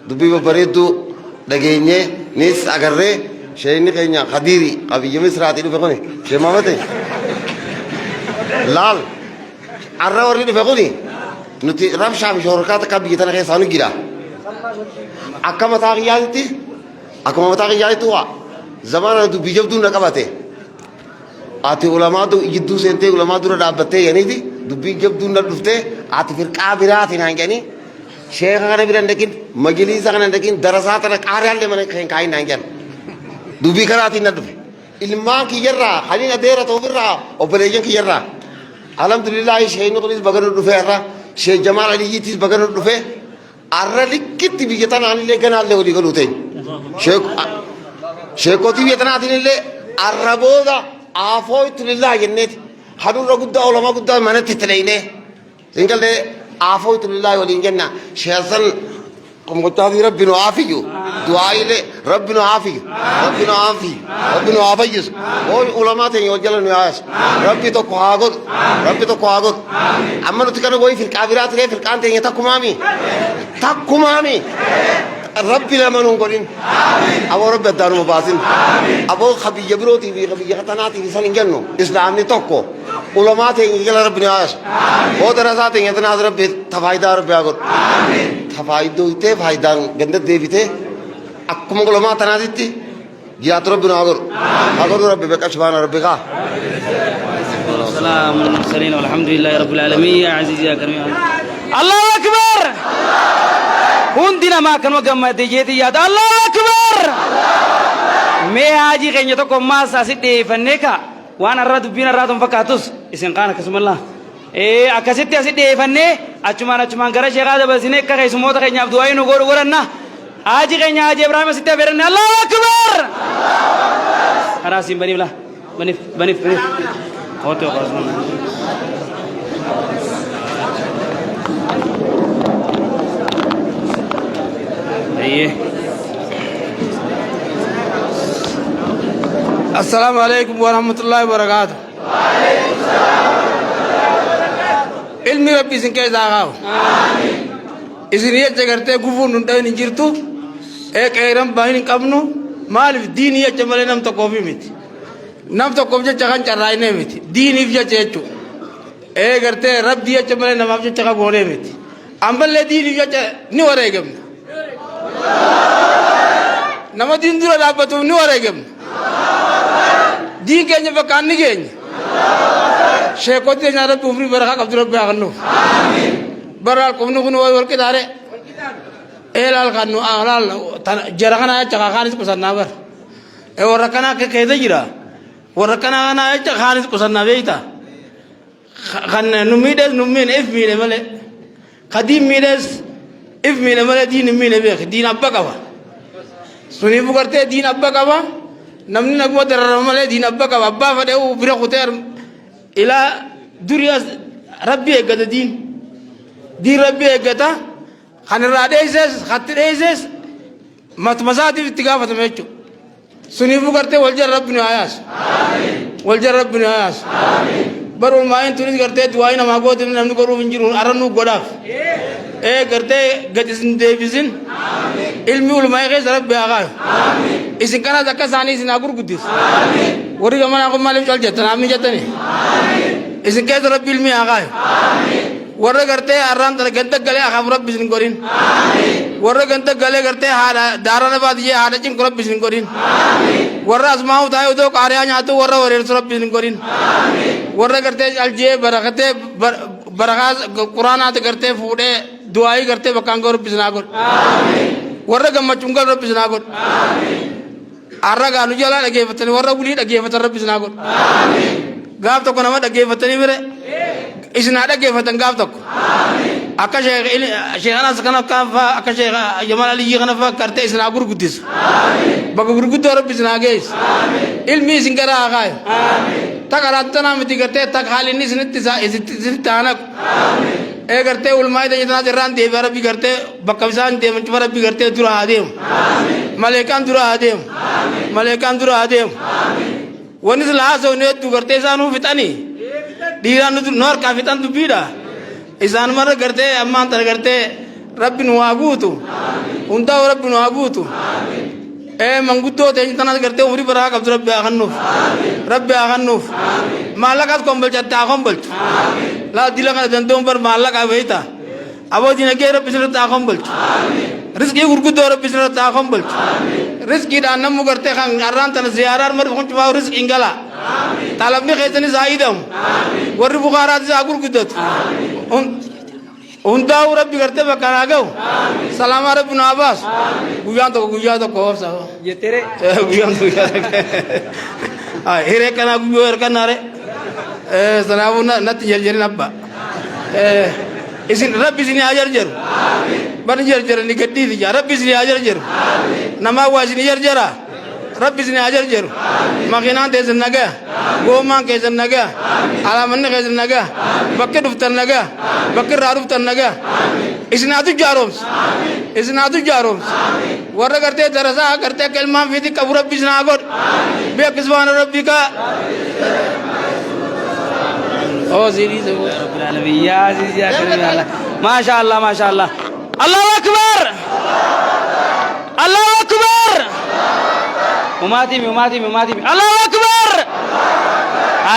دبي ببريدو دقيني نيس أقرر شيني كينيا خديري قبي يمس راتي فقوني شيء ما متى لال الروري فقوني نتي رب شام شوركات كبي يتنا كي سانو جرا أكما تاغياتي أكما تاغياتي توا زمان تو بيجب دون نكبته آتی علماء تو يدو سنتے علماء تو رابطے یعنی دی دبی جب دون نرفتے آتی پھر کابرات ہیں یعنی شیخ اگر بھی رندکین مجلس اگر رندکین درسات اگر کاریال لے من کہیں کائن ہیں یعنی دبی کراتی نرفتے علماء کی جرہ خلین ادیرہ تو پھر رہا اوپریجن کی جرہ الحمدللہ شیخ نقلیس بگر نرفے رہا شیخ جمال علی جیتیس بگر نرفے ارہ لکتی بھی جتنا آنی لے گنال لے ہولی گلوتے شیخ کوتی بھی اتنا آتی لے ارہ بودا آفوت لله جنت حدود رقدة علماء قدة من تتلينه إنقل ده آفوت لله ولين جنة شيئا قم قطعي ربنا عافيه دعائي له ربنا عافيه ربنا عافيه ربنا عافيه علماء تين يوجلون ياس ربي تو قاعد ربي تو قاعد أما لو تكلم وين في الكافرات ليه في الكان تين تكمامي ربي لما نقولين أبو رب الدار مباسين أبو خبي جبروتي في خبي جهتناتي في سنين جنو إسلامني توكو علماء تين يلا ربنا عاش هو دراسات تين يتنا رب تفايدة رب يعقول تفايدة يته فايدة جندت ديبته أكمل علماء تناديتي جات ربنا عقول عقول رب بكش بانا رب كا السلام على المرسلين والحمد لله رب العالمين يا عزيزي يا كريم الله أكبر هندنا ما كانوا جمع تيجي يا الله أكبر मैं आज ही कहीं तो कम्मा सासी देवने का वान अर्रा दुबिना अर्रा तुम फकातुस इसे कान कसमल्ला akasitti asi deefannee achumaan gara sheekaa dabarsinee akka keessummoota keenyaaf du'aa nu godhu godhanna haji keenya haji Ibrahim asitti affeeranne Allahu Akbar karaa siin baniif la baniif hoote oqaasuma السلام عليكم ورحمة الله وبركاته. وعليكم السلام ورحمة الله وبركاته. علم ربي سنكي زاغاو. آمين. إذن يجعرته غفور نندهن نجرتو. एक ऐरम बाहिन कबनो माल दीन ये चमले नम तो कॉफी में थी नम तो कॉफी चखन चराइने में थी दीन इफ्जा चेचू एक करते रब दिया चमले नम आप चखा बोले में थी अंबल ले दीन इफ्जा नहीं हो रहे गम नम दीन दूर लाभ तो नहीं हो रहे गम दीन के अंजब कान्नी के अंज शेकोते नारे पुफरी बरखा कब्ज़ रब आगन्नो बराल कुमनु कुनु वाल के दारे elal kanu alal jarakana cakakan itu pesan nabar warakana ke keda jira warakana na cakakan itu pesan nabe ita kan numides numin if mile male kadim mides if mile male din mile be din abba kawa suni bugarte din abba kawa namni nagmo darar male din abba kawa abba fade u bira khuter ila duriya rabbi egada din rabbi egada خنراديزس خطريزس متمزادي اتقافة ميتشو سنيفو کرتے والجر ربنا آیاس والجر ربنا آیاس برو مائن تونیز کرتے دعائی نماغوت نمنو کرو منجرون ارنو گوڑاف کرتے گجسن دیوزن علمی علماء غیز رب آغاو اسن کنا زکا ثانی اسن آگر قدس وری گمان آقا مالیم چل جتا نامی جتا نی اسن کیس رب علمی آغاو ورّا करते आराम तरह गंतक गले आखा रब बिजन करीन वर्रा गंतक गले करते हारा दाराने बाद ये हारा चिम करब बिजन करीन वर्रा आसमां उठाए उधर कार्यां जाते वर्रा वरेर सरब बिजन करीन वर्रा करते अलजे बरकते बरकात कुरान आते करते फूडे दुआई करते बकांगोर बिजनागोर वर्रा गम्मा चुंगल रब बिजनागोर आर्रा गानु जला लगे वतन वर्रा बुली लगे वतन रब बिजनागोर गाप तो कोना मत लगे वतनी मेरे इसने ada ke fatan gaf tok aka sheikh anas kana kafa aka sheikh jamal ali kana fa karte isna agur gudis amin bagu gurgudo rabbi isna geis amin ilmi singara agay amin tak aratna miti karte tak halini isne tisa isitana amin gartee ulmaa ija jirraan deebi'aa rabbi gartee bakka isaan deeman cufa rabbi gartee dura haa deemu maleekaan dura haa deemu maleekaan dura haa deemu wanni sila haasawne hedduu gartee isaanuu fixanii dhiiraan nu harkaa fixan dubbiidha isaan marra gartee ammaan tana gartee rabbi nu haa guutu hundaa'u rabbi nu haa guutu manguddoo ta'e tanas gartee umrii baraa qabdu rabbi haa kennuuf maallaqaas kombolchatte haa kombolchu laa dila kana danda'uun bar maallaqaa beeyta aboo dinagdee rabbi sirratti haa kombolchu rizqii gurguddoo rabbi sirratti haa kombolchu rizqiidhaan namni gartee kan arraan tana ziyaaraa mari kun cufaa rizqiin gala talabni keessanis haa hidamu warri bukaaraatis haa gurguddatu hundaa'u rabbi gartee bakka naa ga'u salaamaa rabbi nu haa baasu guyyaa tokko obsa jettere guyyaan hiree kanaa guyyoo ergannaare sanaafuu natti jarjarin abba isin rabbi isin haa jarjaru bani jarjarani gaddiiti jaa rabbi isin haa jarjaru namaa waa isin jarjara rabbi isin haa jarjaru makiinaan teessan nagaa goomaan keessan nagaa alaamanni keessan nagaa bakki dhuftan nagaa bakki irraa dhuftan nagaa isin haatu jaaromsu warra gartee darasaa gartee akka ilmaan fiiti qabu rabbi isin haa godhu beekis waan rabbi kaa سيدي رب العالمين يا عزيزي يا كريم يا الله ما شاء الله ما شاء الله الله أكبر الله أكبر وماتي الله أكبر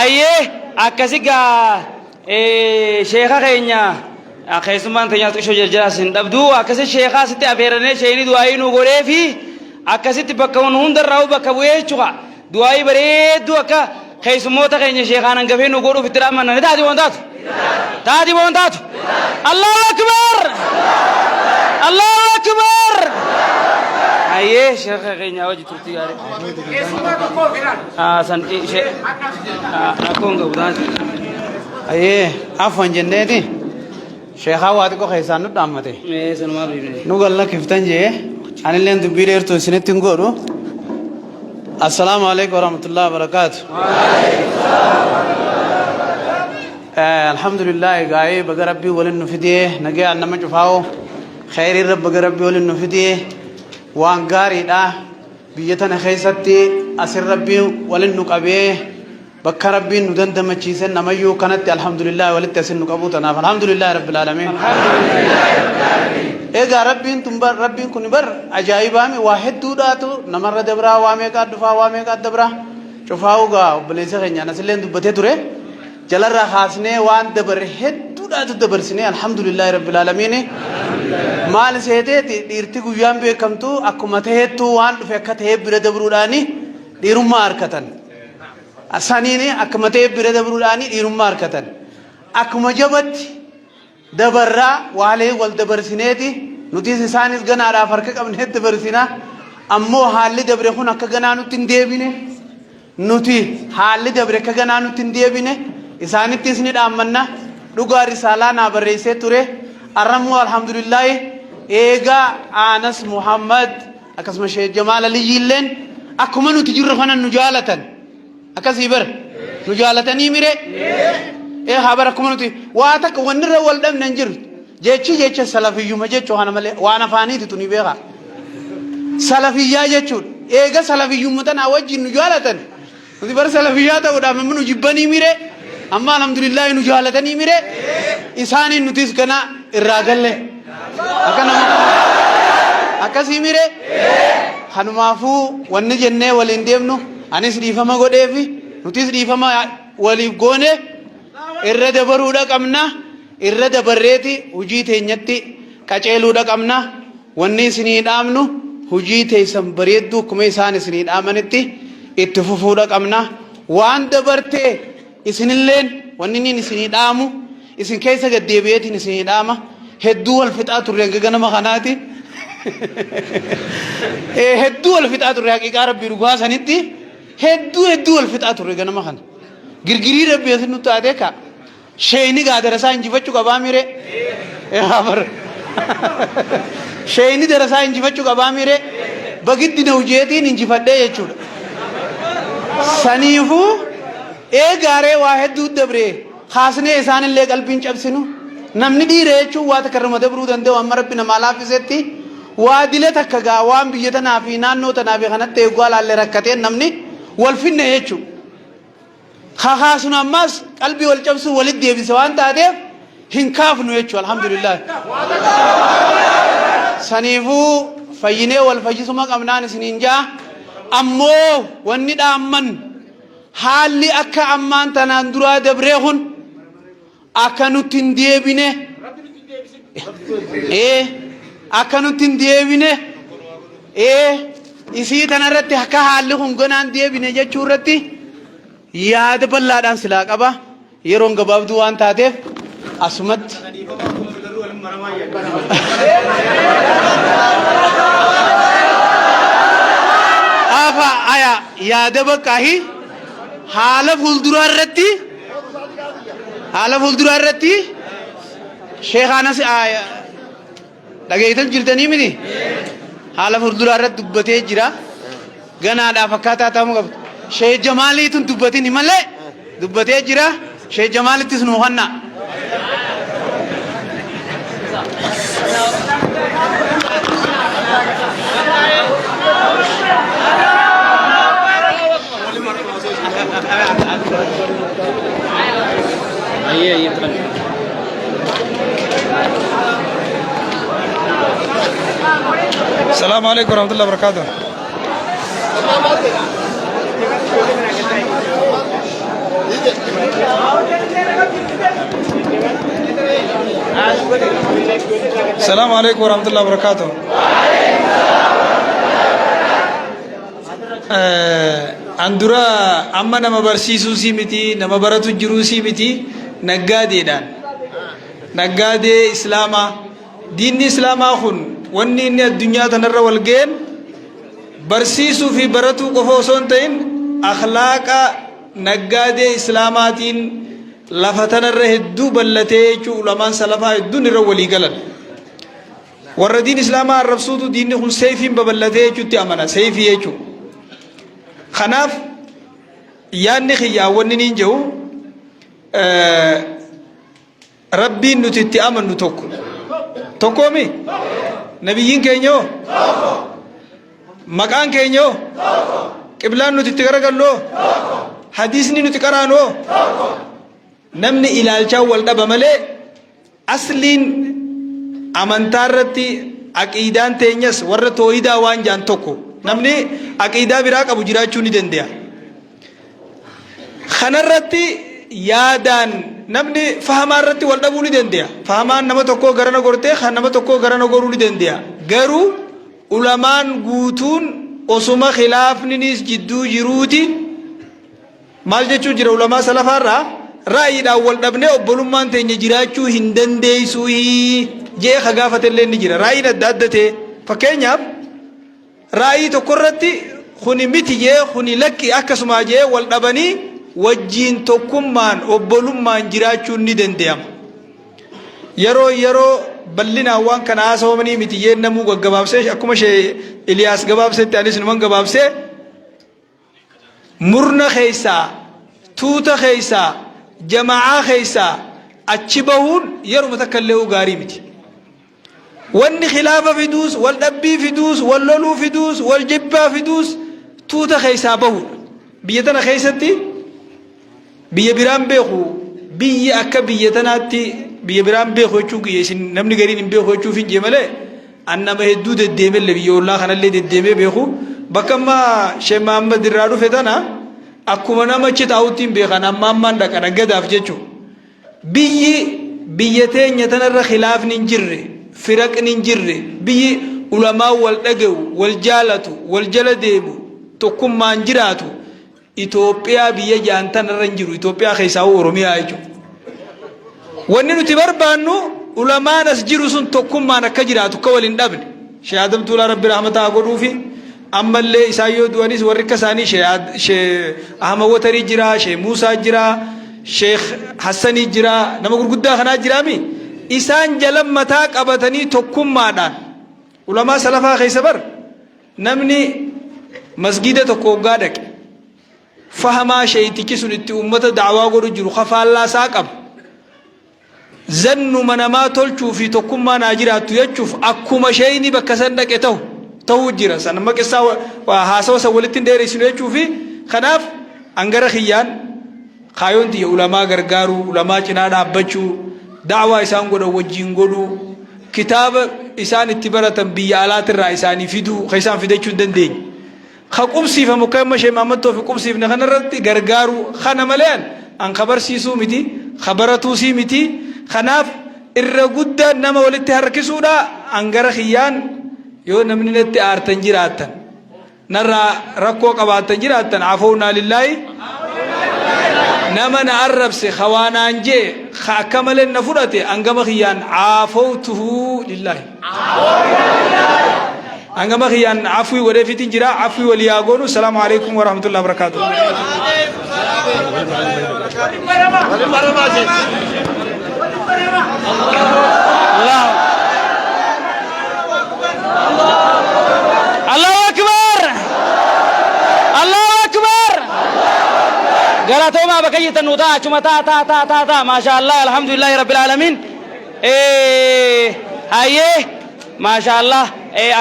أيه أكسيكا شيخا خينيا أخيسمان تنيا تشو جرجاسين دبدو أكسي شيخا ستي أفيرني شيني دعاينو غوريفي أكسي تبكون هندر راو بكويه چوغا دعاي بريد دوكا خيسموتا خينيا شيخانا غفينو غورو في ترامنا ندادي بونداتو الله أكبر الله أكبر أيه شيخ خينيا وجه ترتي غاري سن شيخ أكون غودان أيه عفوا جنتي شيخ وادي كو خيسانو دامته إيه سنما بيبي نقول لك كيفتن جه أنا اللي أنت بيرير تو سنة تنقولو السلام عليكم ورحمة الله وبركاته الحمد لله قاي بقى ربي ولن نفديه نجي أن ما جفاو خير الرب بقى ربي ولن نفديه وان قاري دا بيتنا خيستي أسر ربي ولن نقبيه بقى ربي ندن دمتشيسن نميو كانت الحمد لله ولت أسر نقبوتنا فالحمد لله رب العالمين إيه ربي تنبر ربي كنبر عجائبامي واحد دوداتو نمر دبرا وامي قد دفا وامي قد دبرا شوفاو غا بليسه خنيا نسلين دبته تره جلر خاصنه وان دبر هد دوداتو دبر سنه الحمد لله رب العالمين مال سيته ديرتي غيام بكمتو اكمته تو وان فكته بر دبروداني ديرما اركتن اسانيني اكمته بر دبروداني ديرما اركتن اكمجبت دبرا والي والدبرسينيتي نوتيس سانيس غنارا فرق قبن هد دبرسينا امو حال دبر خون اك غنانو تنديبينه نوتي حال دبر ك غنانو تنديبينه اساني تيسني دامنا دغا رساله نا بريسه توره ارمو الحمد لله ايغا انس محمد اكسم شيخ جمال علي يلن اكمنو تجر خنا نجالتن اكسيبر نجالتني ميره إيه خبركم نتي واتك ونر والدم ننجر جيتش سلفي ما جيتش أنا ملء وأنا فاني توني بيها سلفي يا جيتشون إيه سلفي متنا أوجي نجالتن نتي بر سلفي هذا ودا منو جبني ميره أما الحمد لله نجالتني ميره إنسان نتيس كنا الراجل أكنا أكاسي ميره خنومافو ونجنة ولنديمنو أنيس ريفما قديفي نتيس ريفما وليبغونه irra dabaruudha qabna irra dabarreeti hujii teenyatti qaceeluudha qabna wanni isinii dhaamnu hujii teessan bareeddu kuma isaan isinii dhaamanitti itti fufuudha qabna waan dabartee isinilleen wanni niin isinii dhaamu isin keessa gaddeebi'eetiin isinii dhaama hedduu wal fixaa turre ganama kanaati hedduu wal fixaa turre haqiiqaa rabbii dhugaa sanitti hedduu wal fixaa turre ganama kana girgirii rabbii asin nutti taatee ka sheeyni gaa darasaa injifachuu qabaa mire sheeyni darasaa injifachuu qabaa mire bagiddi na hujeetiin injifadhee jechuudha saniifuu eegaaree waa hedduu dabree haasnee isaanillee qalbiin cabsinu namni dhiira jechuun waa takka irra dabruu danda'u amma rabbi namaa laaffisetti waa dilee takka gaa waan biyya tanaa fi naannoo tanaa fi kanatti eeguu alaallee rakkateen namni wal finne jechuudha. Kakaasun ammas qalbii wal cabsuu walitti deebise waan taateef hin kaafnu jechuudha alhamdulillah. Saniifuu fayyinee wal fayyisuma qabnaan isiniin jaa ammoo wanni dhaamman haalli akka ammaan tanaan duraa dabree kun akka nutti hin deebine akka nutti hin deebine isii tanarratti akka haalli kun ganaan deebine jechuu irratti yaada bal'aadhaan silaa qaba yeroon gabaabduu waan taateef asumatti afa aya yaada bakkaahi haala fuulduraa irratti sheekaanas dhageeytan jirtanii miti haala fuulduraa irratti dubbatee jira ganaadhaaf akkaataa ta'uu qabdu Sheekh Jamaaliitun dubbatini malee dubbatee jira Sheekh Jamaalittis nuu hanna السلام عليكم ورحمة الله وبركاته. السلام عليكم ورحمة الله وبركاته. Andura amma nama barsiisuu si miti nama baratu jiruu si miti naggaadeedhaan naggaadee islaamaa diinni islaamaa kun wanni inni addunyaa tanarra wal ga'een barsiisuu fi baratuu qofa osoo hin ta'in akhlaaqa naggaadee islaamaatiin lafa tanarra hedduu bal'atee jechuu ulamaan salafaa hedduun irra walii galan warra diin islaamaa arrabsuutu diinni kun seefiin babal'atee jechuutti amana seefii jechuu kanaaf yaadni xiyyaa wanni niin jedhu rabbiin nuti itti amannu tokkoomi nabiyyiin keenyoo maqaan keenyoo qiblaan nuti itti garagalloo hadiisni nuti qaraanoo namni ilaalchaa wal dhaba malee asliin amantaa irratti aqiidaan teenyas warra tooyidaa waan jaan tokko namni aqiidaa biraa qabu jiraachuu ni danda'a. Kanarratti yaadaan namni fahamaa irratti wal dhabuu ni danda'a. Fahamaan nama tokkoo garana gortee kan nama tokkoo garana goruu ni danda'a. Garuu ulamaan guutuun osuma khilaafninis jidduu jiruuti maal jechuun jira ulamaa salafaarraa ra'ayiidhaan wal dhabnee obbolummaan teenya jiraachuu hin dandeessuu jee ka gaafatellee ni jira. Ra'ayiin adda adda ta'e fakkeenyaaf ra'ayii tokkorratti kuni miti jee kuni lakki akkasuma jee wal dhabanii wajjiin tokkummaan obbolummaan jiraachuun ni danda'ama. Yeroo bal'inaan waan kana haasawamanii miti jee namuu gaggabaabsee akkuma shee Iliyaas gabaabsetti anis numan gabaabsee murna keessaa tuuta keessaa jama'aa keessaa achi bahuun yeruma takka illee gaarii miti. Wanni khilaafa fiduus wal dhabbii fiduus wal loluu fiduus wal jibbaa fiduus tuuta keessaa bahuudha. Biyya tana keessatti biyya biraan beeku biyya akka biyya tanaatti biyya biraan beeku jechuun isin namni gariin hin beeku jechuuf hin jee malee annama hedduu deddeemellee biyya ollaa kanallee deddeemee beeku bakka ammaa Sheekh Mahammad irraa dhufe tana akkuma nama achi taa'utti hin beekan amma ammaan dhaqana gadaaf jechuudha. Biyya teenya tanarra khilaafni hin jirre firaqni hin jirre biyyi ulamaa wal dhaga'u wal jaalatu wal jala deemu tokkummaan jiraatu Itoophiyaa biyya jaantanarra hin jiru Itoophiyaa keessaa Oromiyaa jechuudha. Wanni nuti barbaannu ulamaan as jiru sun tokkummaan akka jiraatu akka waliin dhabne Sheekh Adam Tuulaa Rabbi rahmataa godhuufi ammallee isaan yoo du'anis warri akka isaanii Sheekh Ahmad Watarii jira Sheekh Muusaa jira Sheekh Hassanii jira nama gurguddaa kanaa jiraami isaan jalan mataa qabatanii tokkummaadhaan ulamaa salafaa keessa bar namni masgida tokko hoggaa dhaqe fahamaa sheeytichi sun itti ummata da'waa godhu jiru kafaallaa isaa qaba zannu manamaa tolchuu fi tokkummaa naa jiraattu jechuuf akkuma shayni bakka san dhaqe ta'uu jira. San amma qissaa haasawa san walitti hin dheereessinu jechuu fi kanaaf angara kiyyaan kaayoon tiyya ulamaa gargaaruu, ulamaa cinaa dhaabbachuu, da'waa isaan godhan wajjin godhuu, kitaaba isaan itti baratan biyya alaatirraa isaanii fiduu, ka isaan fidachuu hin dandeenye. Ka qubsiifamu kan amma Sheekh Mahammad Tawfiq qubsiifne kanarratti gargaaruu kana malee an kabarsiisuu miti, kabaratuusii miti. Kanaaf irra guddaa nama walitti harkisuudha. Angara kiyyaan yoo namni natti aartan jiraattan, narraa rakkoo qabaatan jiraattan afownaa lillaahi. nama na arrabse khawaanaan jee akka malee na fudhate angama kiyyaan afawtuhu lillahi angama kiyyaan afwi godhee fitin jira afwi waliyaa goonu. Salaamu alaykum wa rahmatullahi wa barakatuh. Allahu akbar, Allahu akbar. Galatoma bakayyitan nuta cuma ta masyaallah alhamdulillah rabbil alamin. Aye masyaallah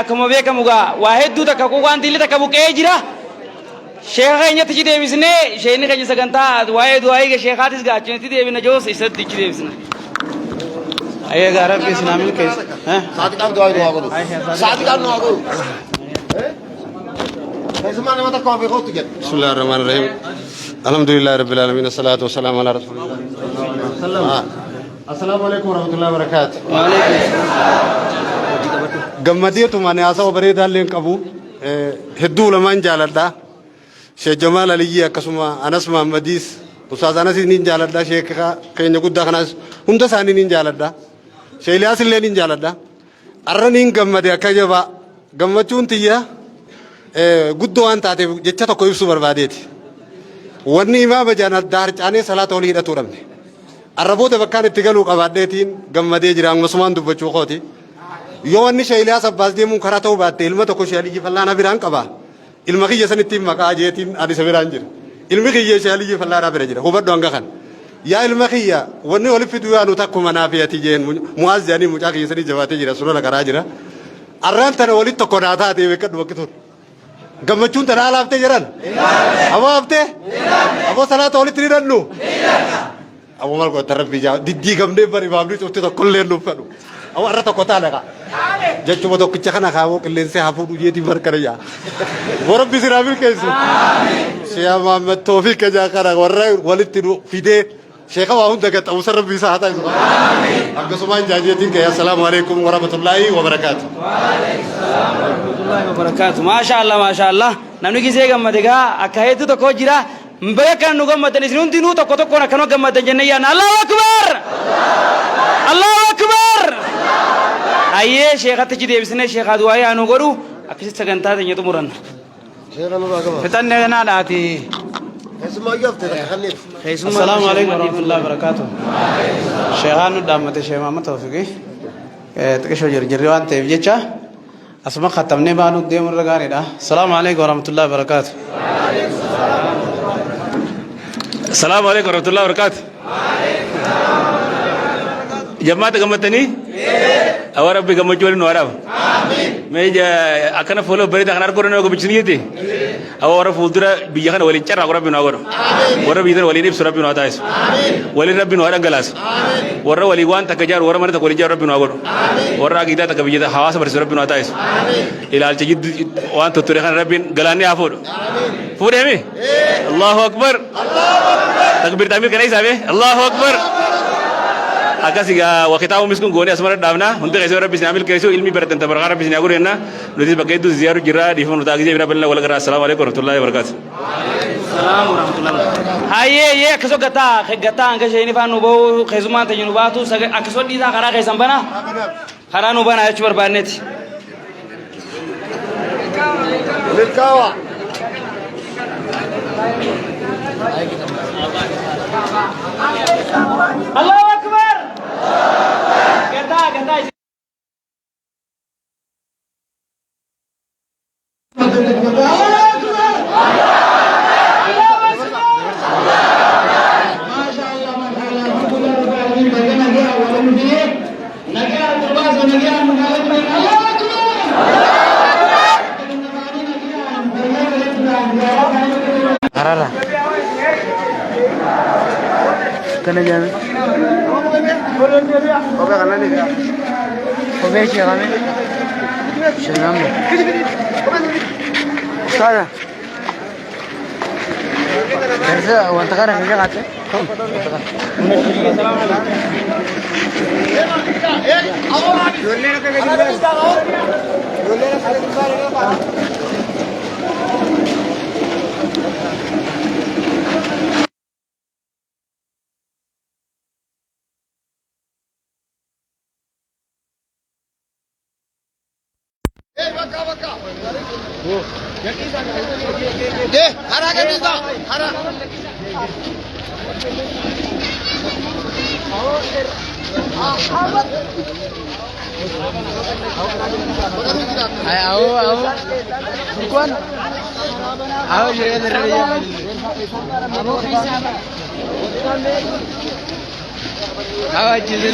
akkuma beekamu gaa waa hedduu takka waan dilli takka buqee jira. Sheekha keenyatti ci deebisnee sheekni keenya sagantaa waa'ee du'aayi sheekaatis gaa achinitti deebina joos isatti ci deebisna. Aye gaa rabbi islaamil kees saadiqaan du'aayi du'aa godhu saadiqaan du'aa godhu اسمع ما تقوم في خوتك. بسم الله الرحمن الرحيم. الحمد لله رب العالمين الصلاة والسلام على رسول الله. السلام عليكم ورحمة الله وبركاته. وعليكم السلام. قمديتو ماني آسا وبريد هالين كابو هدو لمن جالدا شيخ جمال علي كسمة أنس محمديس أستاذ أنس نين جالدا شيخ كين يقول دخناس هم تساني نين جالدا شيخ لياس اللي نين جالدا أرنين قمدي أكجبا قمتون تيا guddoo waan taateef jecha tokko ibsuu barbaadeeti. Wanni imaama jaanat daarcaanee salaata olii hidhatu dhabne. Arraboota bakkaan itti galuu qabaaddeetiin gammadee jira akkasumaan dubbachuu qooti. Yoo wanni Sheekh Iliyaas Abbaas deemuun karaa ta'uu baatte ilma tokko Sheekh Aliyyi Fallaanaa biraan qaba. Ilma kiyya sanittiin maqaa jeetiin ani isa biraan jira. Ilmi kiyya Sheekh Aliyyi Fallaanaa bira jira. Hubadhu hanga kan. Yaa ilma kiyya wanni walitti fiduu yaanu takkuma naafiyati jeen mu'aaz jaanii mucaa kiyya sanii jabaatee jira sulula karaa jira. Arraan tana walitti tokko naa taatee beekadhu bakkituun. Gammachuun tanaa alaaftee jiran aboo haftee aboo salaata walitti hidhannu aboo maal goota rabbii jaa diddii gamnee bari baabni cufti tokkollee nuuf fedhu aboo irra tokko taana kaa jechuma tokkicha kana kaawoo qilleensee hafuudhu jeetii barkana jaa boo rabbi siraa milkeessu Sheekh Mahammad Tawfiq jaa kana warra walitti fidee sheekha waa hunda gaxamuusa rabbii isaa haa taasisu akkasumaan jaajeetiin kee assalaamu alaykum wa rahmatullaahi wa barakaatu. Wabarakatuh. Masyaallah. Namni gisee gammade gaa akka hedduu tokko jira. Beekan nu gammadan isin hundi nu tokko tokkoon akkanoo gammadan jennee yaadna. Allahu akbar! Allahu akbar! Ayyee sheekatti ci deebisnee sheekhaa du'aayi haa nu godhu akkasitti sagantaa teenya xumuranna. Fixannee naa dhaati. Assalamu alaykum warahmatullahi wabarakatuh. Sheekhaan nu dhaammate Sheekh Mahammad Tawfiq xiqqishoo jirri waan ta'eef jecha asuma khatamne baanu deemuu irra gaariidha. Assalamu alaykum warahmatullahi wabarakatuh. Assalamu alaykum warahmatullahi wabarakatuh. Jamaata gammatanii? Awwa rabbi gammachuu waliin nu waraab. Mee akkana fooloo bareedaa kan arginu nama gobichiniyyete. Awwa warra fuuldura biyya kana waliin carraa rabbi nu haa godhu. Warra biyya waliin ibsu rabbi nu haa taasisu. Waliin rabbi nu haa dhangalaasu. Warra walii waan takka jaaru warra mana takka waliin jaaru rabbi nu haa godhu. Warra agiidaa takka biyya hawaasa barsiisu rabbi nu haa taasisu. Ilaalcha jidduu waan tutture kana rabbiin galaannee haa fuudhu. Fuudhee Allahu akbar. Takbir taamir kana isaabe Allahu akbar. Akasiga wakitabu miskun goni asmara davna untuk kesu rabbi sinamil kesu ilmi beratan tabaraka rabbi sinagur enna nutis bagai itu ziaru jira di fonu tagzi bina bella wala gara. Assalamualaikum warahmatullahi wabarakatuh. Assalamualaikum warahmatullahi wabarakatuh. Haye keso gata angka ini fanu bau kesuman tajunu batu keso di sana kara kesambana kara nu bana coba berbanet. Berkawa. Allahu akbar. Gata. kana jame Kobe kana ni ya. kobe shi game shalom sada कैसे वंत का रंग लगाते दे हरा के दे हरा आओ कौन आओ ये इधर आओ चीज़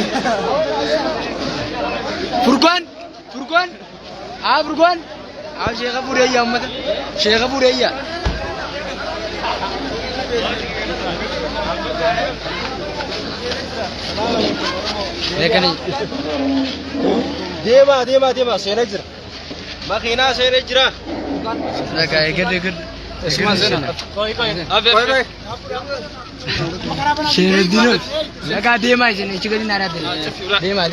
फुरकान आओ फुरकान आओ शेख बुरैया मत शेख बुरैया लेकिन देवा सेनेजर मखीना सेनेजरा लगा कर اسمع زين شير الدين لقى ديما جن تشغل نارا ديما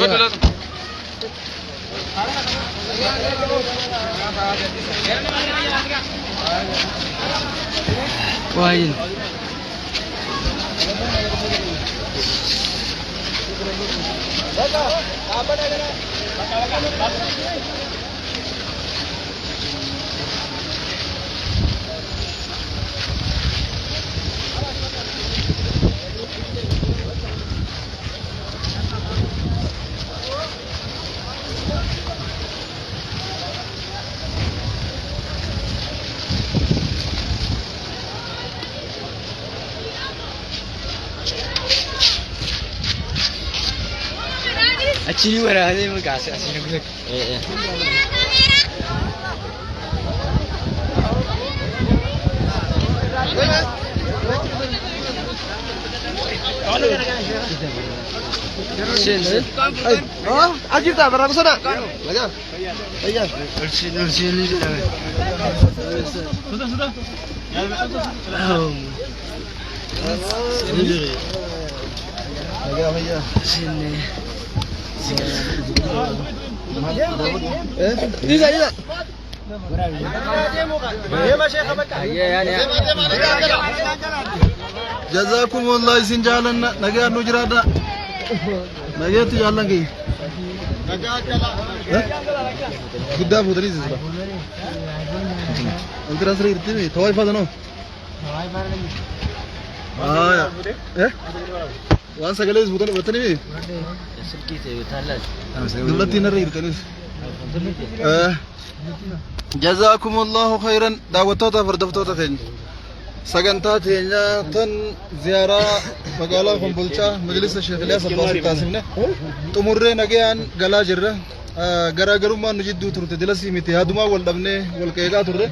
واين أشيل ورا هذه مقاس أشيل أقولك أجيب تابع رأس أنا لقى أيها أرسل جزاكم الله سنجالنا نجا نجرادا نجا تجالنا كي قدام فدري زبا انت راسري يرتمي توي فادنو وان سجلس بطني بي دلتي نرى يرتنس جزاكم الله خيرا دعوتوتا فردفتوتا ثاني سجنتا ثانيا تن زيارة مقالة خنبلشة مجلس الشيخ الياس الله سبحانه تمرر نجيان جلا جرة جرا ما نجدو ترت دلسي متهادما والدمنة والكيكا ترى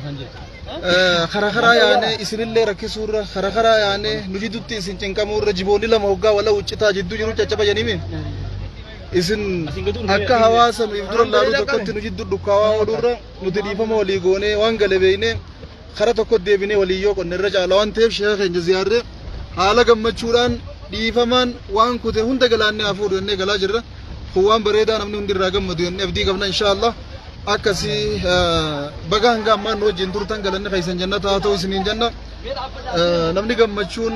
خرا يعني إسرائيل اللي ركيسورة خرا يعني نجدو تيسين كمور جبوني لما هوجا ولا وجتا جدو جنو تجابا جنيمين إسن أكا هواسا ميفدر الله تكون تنجدو دكوا ودورا ندريفا موليجوني وانجلي بينه خرا تكون ديبينه وليو كن نرجع لوان تيف شيخ إنجزياره حالا جمّتشوران ديفمان وان كده هندا جلاني أفور إنه جلا جرّا خوان بريدا نمني هندي راجم مديون نفدي قبنا إن شاء الله أكسي بقى هنگام ما نو جندور تان جلاني خيسن جنة تاتو سنين جنة نمني جمّتشون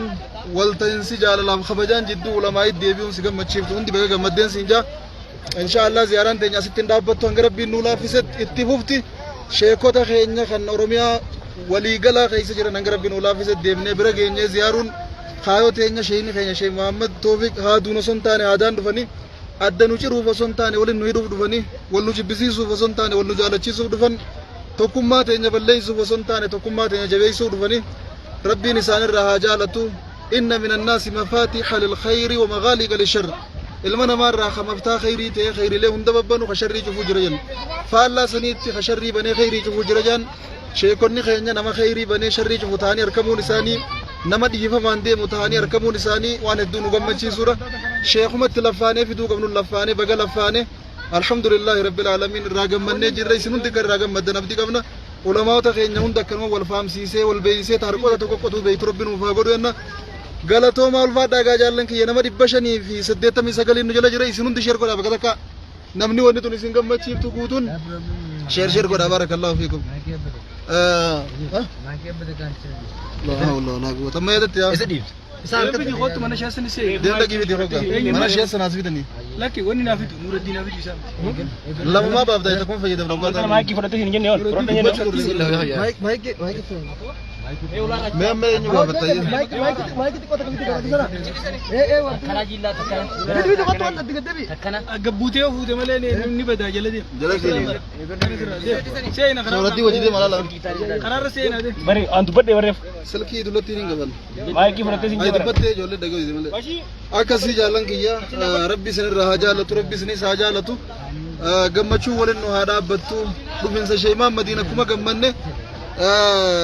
والتنسي جال لام خبجان جدو علماء ديبيون سيجم متشيف هندي بقى جمّدين سنجا إن شاء الله زياران تنيا ستين دابت تونغرب بينولا فيست اتفوفتي شيكو تخينيا خن أوروميا ولي جلا خيس جرا نغرب بينولا فيست ديبني برجينيا زيارون خايو تنيا شيني خينيا شيء محمد توفيق هادونو سنتاني هادان دفني أدنو شرو فسنتاني ولين نويرو دفني ولنو جبسيسو فسنتاني ولنو جالتشيسو دفن توكما تنيا بلليسو فسنتاني توكما تنيا جبيسو دفني ربي نسان الرهاجالتو إن من الناس مفاتيح للخير ومغالق للشر المنا مرة خمفتا خيري تي خيري له هندببنو خشري شوفو جرجان فالله سنيت خشري بني خيري شوفو جرجان شيكوني خينيا نما خيري بني شري شوفو تاني أركمو نساني nama dhiifamaan deemu tahanii argamuun isaanii waan hedduu nu gammachiisudha. Sheekumatti laffaanee fiduu qabnu laffaanee baga laffaanee alhamdulillahi rabbil aalamiin irraa gammannee jirra isin hundi kan irraa gammaddan abdii qabna. Ulamaawota keenya hunda akkanuma wal faamsiisee wal beeksisee harqoota tokko qotuu beektu rabbiin nuuf haa godhu jenna. Galatooma ulfaadhaa gaa jaallan kiyya nama 589 nu jala jira isin hundi sheer godhaa bakka takka namni wanni tun isin gammachiiftu guutuun sheer godhaa barakallahu fiikum. لا حول ولا قوة ما يدت يا إسحاق بدي خدت من أشياء سنة سيء دين لقي بدي خدها من أشياء سنة سبيتني لكن وين نافد نور الدين نافد يسام لما ما ببدأ تكون في جدول أنا ما كيف رتين جنيه مايك ما ينجوا ببدأ مايك تقطع كذا خراجي لا تكنا بدي تقطع أنت تقدبي تكنا قبوتي أو فوتي ملأني نبدا جلدي سينا سورتي وجدي مالا قرار سينا ده بري أنت بدي بريف سلكي دلوتي نيجا ما كيف رتين أي جنيه دبته جولة دعوة دي مالا أكاسي جالن كيا ربي سنر رهاجالة ربي سني ساجالة gammachuu waliin nu haa dhaabbattu dhufinsa sheemaa madiina kuma gammanne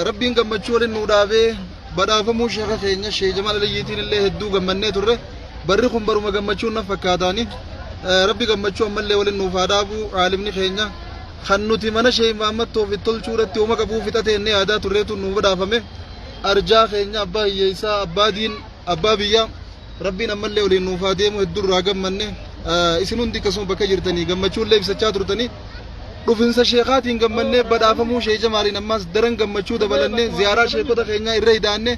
rabbiin gammachuu waliin nu dhaabee badhaafamuu sheeka keenya shee Jamaal Aliyyiitiin illee hedduu gammannee turre barri kun baruma gammachuun na fakkaataani rabbi gammachuu ammallee waliin nuuf haa dhaabu aalimni keenya kan nuti mana shee Muhammad Toofiq tolchuudhaatti uuma qabuu fixatee inni aadaa turreetu nuuf badhaafame arjaa keenya abbaa hiyyeessaa abbaa diin abbaa biyyaa rabbiin ammallee waliin nuuf haa deemu hedduu irraa gammanne isin hundi akkasuma bakka jirtanii gammachuun illee ibsachaa turtanii dhufinsa sheekaatiin gammannee badhaafamuu shee Jamaaliin ammas daran gammachuu dabalannee ziyaaraa sheekota keenyaa irra hidaannee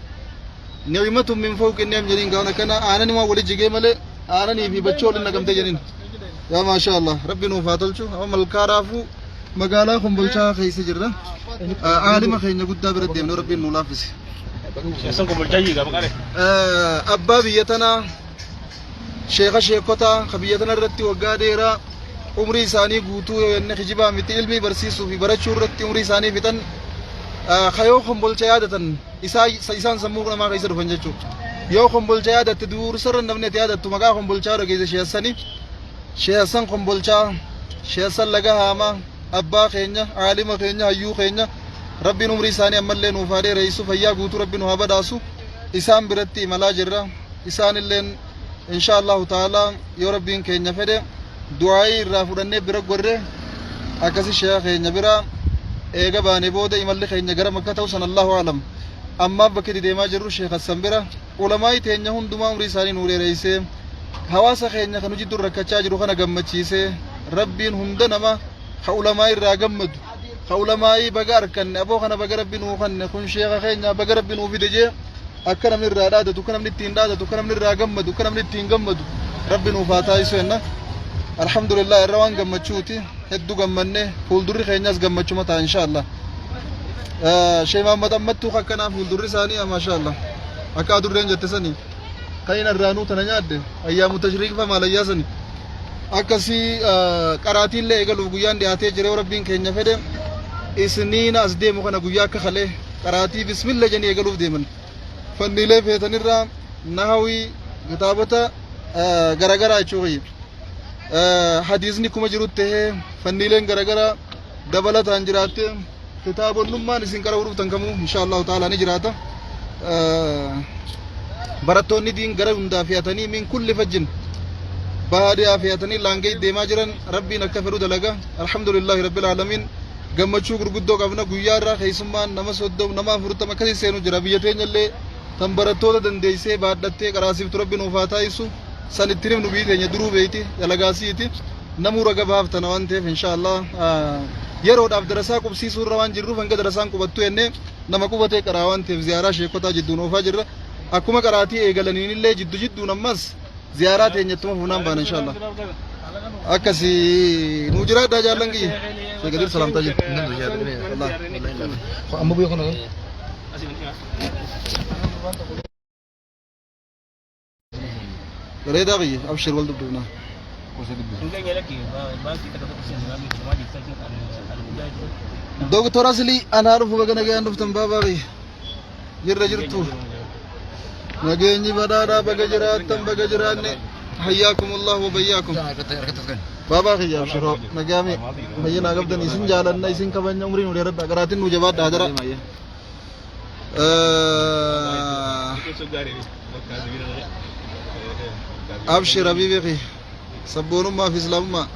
ni'imatu min fawqi ni'am jedhin gaana kana aanani waa wali jigee malee aananii fi bachoo waliin naqamtee jedhin yaa maasha Allah rabbi nuuf haa tolchu amma malkaaraafuu magaalaa Kombolchaa keessa jirra aalima keenya guddaa bira deemnee rabbiin nu laaffise abbaa biyya tanaa sheeka sheekota biyya tana irratti waggaa dheeraa umrii isaanii guutuu yoo kijibaa miti ilmii barsiisuu fi barachuu irratti umrii isaanii fixan kayoo Kombolcha yaadatan isaan sammuu namaa keessa dhufan jechuudha yoo Kombolcha yaadatte dursarra namni ati yaadattu maqaa Kombolchaa dhageesse sheessanii sheessan Kombolchaa sheessan laga haamaa abbaa keenya aalima keenya hayyuu keenya rabbiin umrii isaanii ammallee nuuf haa dheereessu fayyaa guutuu rabbiin nu haa badhaasu isaan biratti imalaa jirra isaan illeen insha Allah ta'ala yoo rabbiin keenya fedhe du'aayii irraa fudhannee bira gorre akkasi sheekha keenya bira eega baane booda imalli keenya gara Makka ta'u sanallahu alam amma bakki deemaa jirru sheekha san bira ulamaa'ii teenya hundumaa umrii isaanii nu dheereessee hawaasa keenya kan jidduu rakkachaa jiru kana gammachiisee rabbiin hunda nama ha ulamaa'ii irraa gammadu ha ulamaa'ii baga arkanne aboo kana baga rabbiin nuu kanne kun sheekha keenya baga rabbiin nuu fide jee akka namni irraa dhaadatu akka namni ittiin dhaadatu akka namni irraa gammadu akka namni ittiin gammadu rabbi nuuf haa taasisu jenna alhamdulillah irra waan gammachuuti hedduu gammanne fuuldurri keenyas gammachuma ta'a inshallah Sheekh Muhammad ammattuu akkanaa fuuldurri isaanii maashaallah akka adurreen jette sanii kan hin irraanuu tana nyaadde ayyaamu tashriiqfa maalayyaa sanii akkasii qaraatiillee eegaluuf guyyaan dhiyaatee jira yoo rabbiin keenya fedhe isniina as deemu kana guyyaa akka kalee qaraatii bismillah janii eegaluuf deeman fanniilee feetanirraa nahawii kitaabota garagaraa jechuudha hadiisni kuma jirutti tahee fanniileen garagaraa dabalataan jiraatte kitaabonnummaan isin qara huruftan kamuu inshaallahu ta'ala ni jiraata barattoonni diin gara hundaa fe'atanii min kulli fajjin baadiyaa fe'atanii laangee deemaa jiran rabbiin akka fedhu dalaga alhamdulillahi rabbil aalamiin gammachuu gurguddoo qabna guyyaa irraa keessummaan nama 30 nama 40 akkasii seenu jira biyya teenyallee tan barattoota dandeessee baadhattee qaraasiiftu rabbi nuuf haa taasisu sanitti himnu biyyi teenya duruu beeyti dalagaasiiti namuu raga baaftana waan ta'eef inshaallah yeroodhaaf darasaa qubsiisuu irra waan jirruuf hanga darasaan qubattu jennee nama qubatee qaraa waan ta'eef ziyaaraa sheekotaa jidduun oofaa jirra akkuma qaraatii eegalaniin illee jidduun ammas ziyaaraa teenyattuma fuunaan baana inshaallah akkasii nuu jiraadhaa jaallan kiyya sheekadir salaamtaa jirra amma biyya kana bareedaa kiyya abshir wal dubdubnaa Doktor Asli ana rufu baga nagayaan dhuftan baabaa jirra jirtu nageenyi badhaadhaa baga jiraattan baga jiraanne hayyaakumullah wa bayyaakum baabaa kiyya abshiroo nagaame bayyinaa qabdan isin jaalanna isin kabanya umriin ulee radda qaraatin nu jabaadhaa jara أبشر حبيبي، سبون ما في إسلام ما.